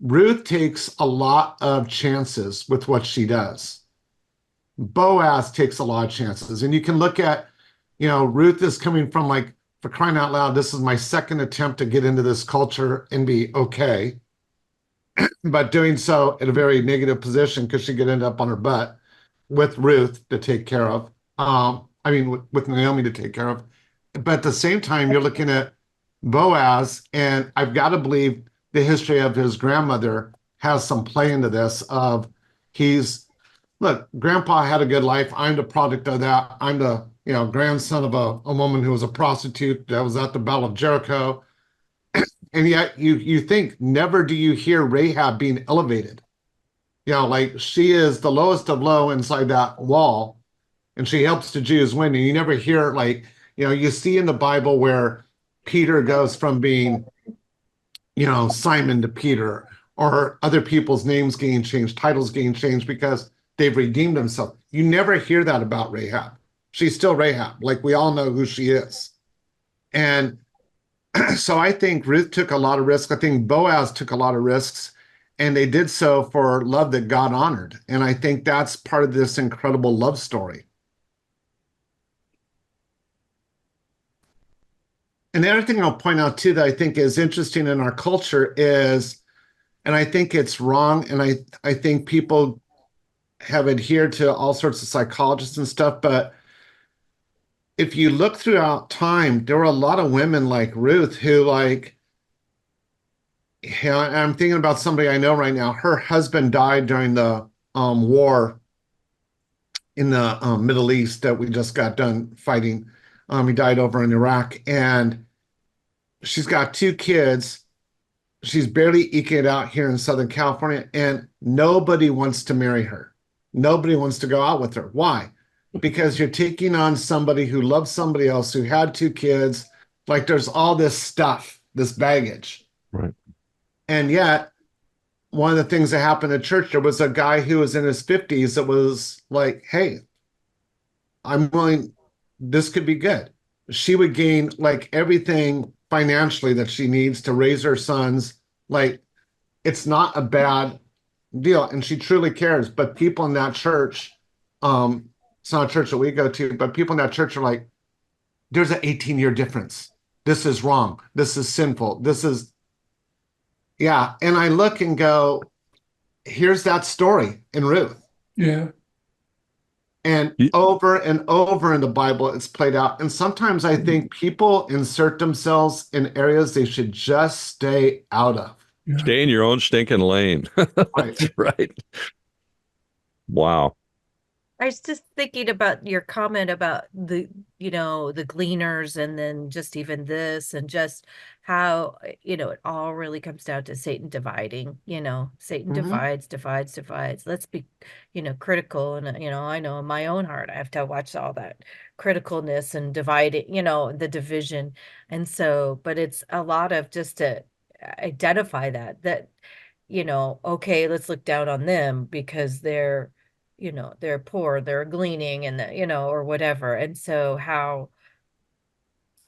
Ruth takes a lot of chances with what she does. Boaz takes a lot of chances. And you can look at, Ruth is coming from like, for crying out loud, this is my second attempt to get into this culture and be okay. But doing so in a very negative position because she could end up on her butt with Ruth to take care of. With Naomi to take care of. But at the same time, you're looking at Boaz, and I've got to believe the history of his grandmother has some play into this of look, grandpa had a good life. I'm the product of that. I'm the, grandson of a woman who was a prostitute that was at the Battle of Jericho. And yet you think never do you hear Rahab being elevated. Like she is the lowest of low inside that wall, and she helps the Jews win. And you never hear you see in the Bible where Peter goes from being, Simon to Peter, or other people's names getting changed, titles getting changed because they've redeemed themselves. You never hear that about Rahab. She's still Rahab. Like we all know who she is. And so I think Ruth took a lot of risks. I think Boaz took a lot of risks, and they did so for love that God honored. And I think that's part of this incredible love story. And the other thing I'll point out too that I think is interesting in our culture is, and I think it's wrong, and I think people have adhered to all sorts of psychologists and stuff, but if you look throughout time, there were a lot of women like Ruth who I'm thinking about somebody I know right now. Her husband died during the war in the Middle East that we just got done fighting. He died over in Iraq, and she's got 2 kids. She's barely eking it out here in Southern California, and nobody wants to marry her. Nobody wants to go out with her. Why? Because you're taking on somebody who loves somebody else, who had 2 kids. Like there's all this stuff, this baggage. Right. And yet, one of the things that happened at church, there was a guy who was in his 50s that was like, hey, I'm willing, this could be good. She would gain like everything financially that she needs to raise her sons. Like it's not a bad deal. And she truly cares. But people in that church, it's not a church that we go to, but people in that church are like, there's an 18-year difference. This is wrong. This is sinful. This is, yeah. And I look and go, here's that story in Ruth. Yeah. And over in the Bible, it's played out. And sometimes I think people insert themselves in areas they should just stay out of. Yeah. Stay in your own stinking lane. Right. That's right. Wow. I was just thinking about your comment about the, the gleaners, and then just even this, and just how, it all really comes down to Satan dividing, Satan divides. Let's be, critical. And, I know in my own heart, I have to watch all that criticalness and dividing, the division. And so, but it's a lot of just to identify that, okay, let's look down on them because they're poor, they're gleaning, and or whatever. And so how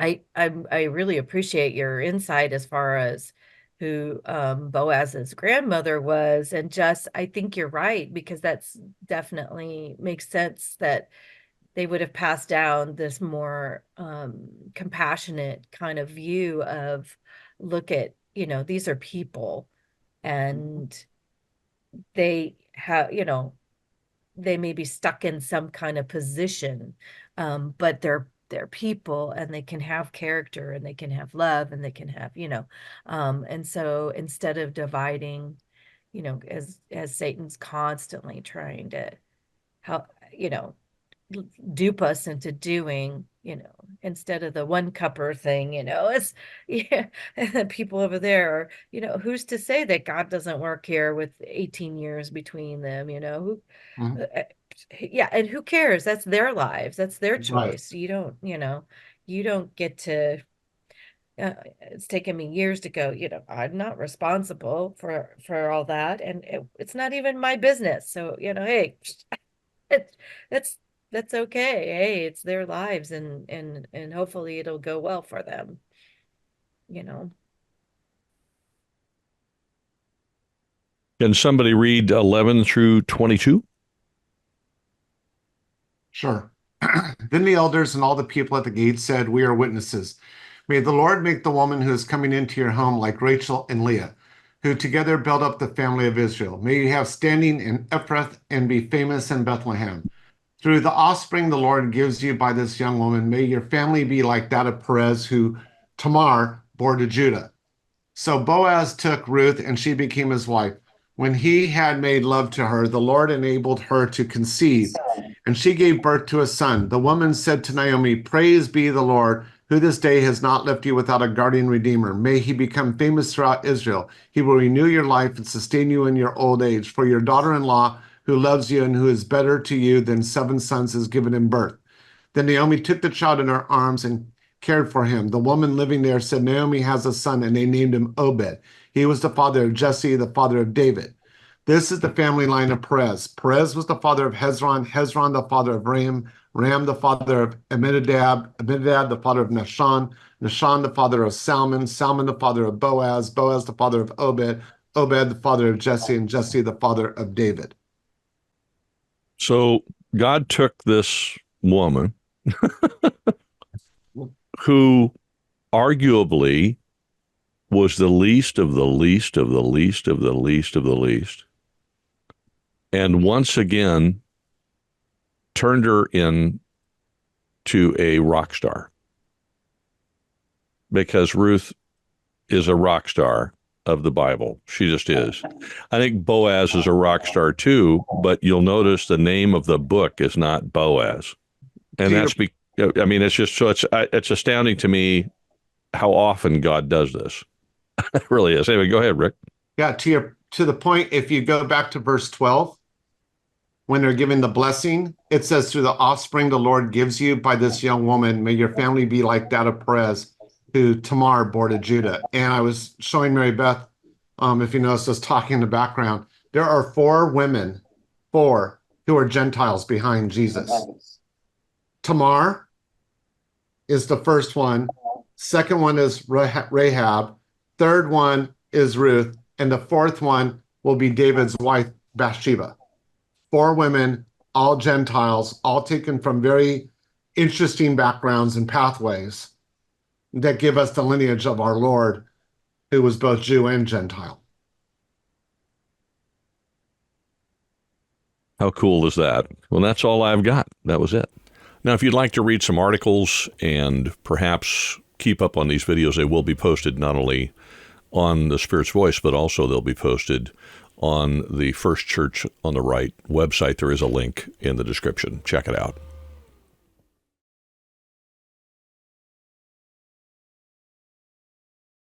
I really appreciate your insight as far as who Boaz's grandmother was. And just, I think you're right, because that's definitely makes sense that they would have passed down this more compassionate kind of view of, look at, these are people, and they have, they may be stuck in some kind of position, but they're people, and they can have character, and they can have love, and they can have, and so instead of dividing, as Satan's constantly trying to help, dupe us into doing, instead of the one cupper thing, it's, yeah, people over there are, who's to say that God doesn't work here with 18 years between them, who, Mhm. yeah, and who cares? That's their lives, that's their Right. choice. You don't, you don't get to, it's taken me years to go, I'm not responsible for all that, and it's not even my business. So, hey, it, that's that's okay. Hey, it's their lives, and hopefully it'll go well for them, you know. Can somebody read 11 through 22? Sure. Then the elders and all the people at the gate said, "We are witnesses. May the Lord make the woman who is coming into your home like Rachel and Leah, who together built up the family of Israel. May you have standing in Ephrath and be famous in Bethlehem. Through the offspring the Lord gives you by this young woman, may your family be like that of Perez, who Tamar bore to Judah." So Boaz took Ruth, and she became his wife. When he had made love to her, the Lord enabled her to conceive, and she gave birth to a son. The woman said to Naomi, "Praise be the Lord, who this day has not left you without a guardian redeemer. May he become famous throughout Israel. He will renew your life and sustain you in your old age. For your daughter-in-law, who loves you and who is better to you than 7 sons, is given in birth." Then Naomi took the child in her arms and cared for him. The woman living there said, "Naomi has a son," and they named him Obed. He was the father of Jesse, the father of David. This is the family line of Perez. Perez was the father of Hezron, Hezron the father of Ram, Ram the father of Amminadab, Amminadab the father of Nahshon, Nahshon the father of Salmon, Salmon the father of Boaz, Boaz the father of Obed, Obed the father of Jesse, and Jesse the father of David. So God took this woman who arguably was the least of the least of the least of the least of the least, and once again turned her into a rock star, because Ruth is a rock star of the Bible. She just is. I think Boaz is a rock star too, but you'll notice the name of the book is not Boaz. And that's I mean, it's just, so it's astounding to me how often God does this. It really is. Anyway, go ahead, Rick. Yeah, to the point, if you go back to verse 12, when they're giving the blessing, it says, "Through the offspring the Lord gives you by this young woman, may your family be like that of Perez, who Tamar bore to Judah." And I was showing Mary Beth, if you notice us talking in the background, there are 4 women, 4 who are Gentiles behind Jesus. Tamar is the first one. Second one is Rahab. Third one is Ruth. And the fourth one will be David's wife, Bathsheba. 4 women, all Gentiles, all taken from very interesting backgrounds and pathways that give us the lineage of our Lord, who was both Jew and Gentile. How cool is that? Well, that's all I've got. That was it. Now, if you'd like to read some articles and perhaps keep up on these videos, they will be posted not only on the Spirit's Voice, but also they'll be posted on the First Church on the Right website. There is a link in the description. Check it out.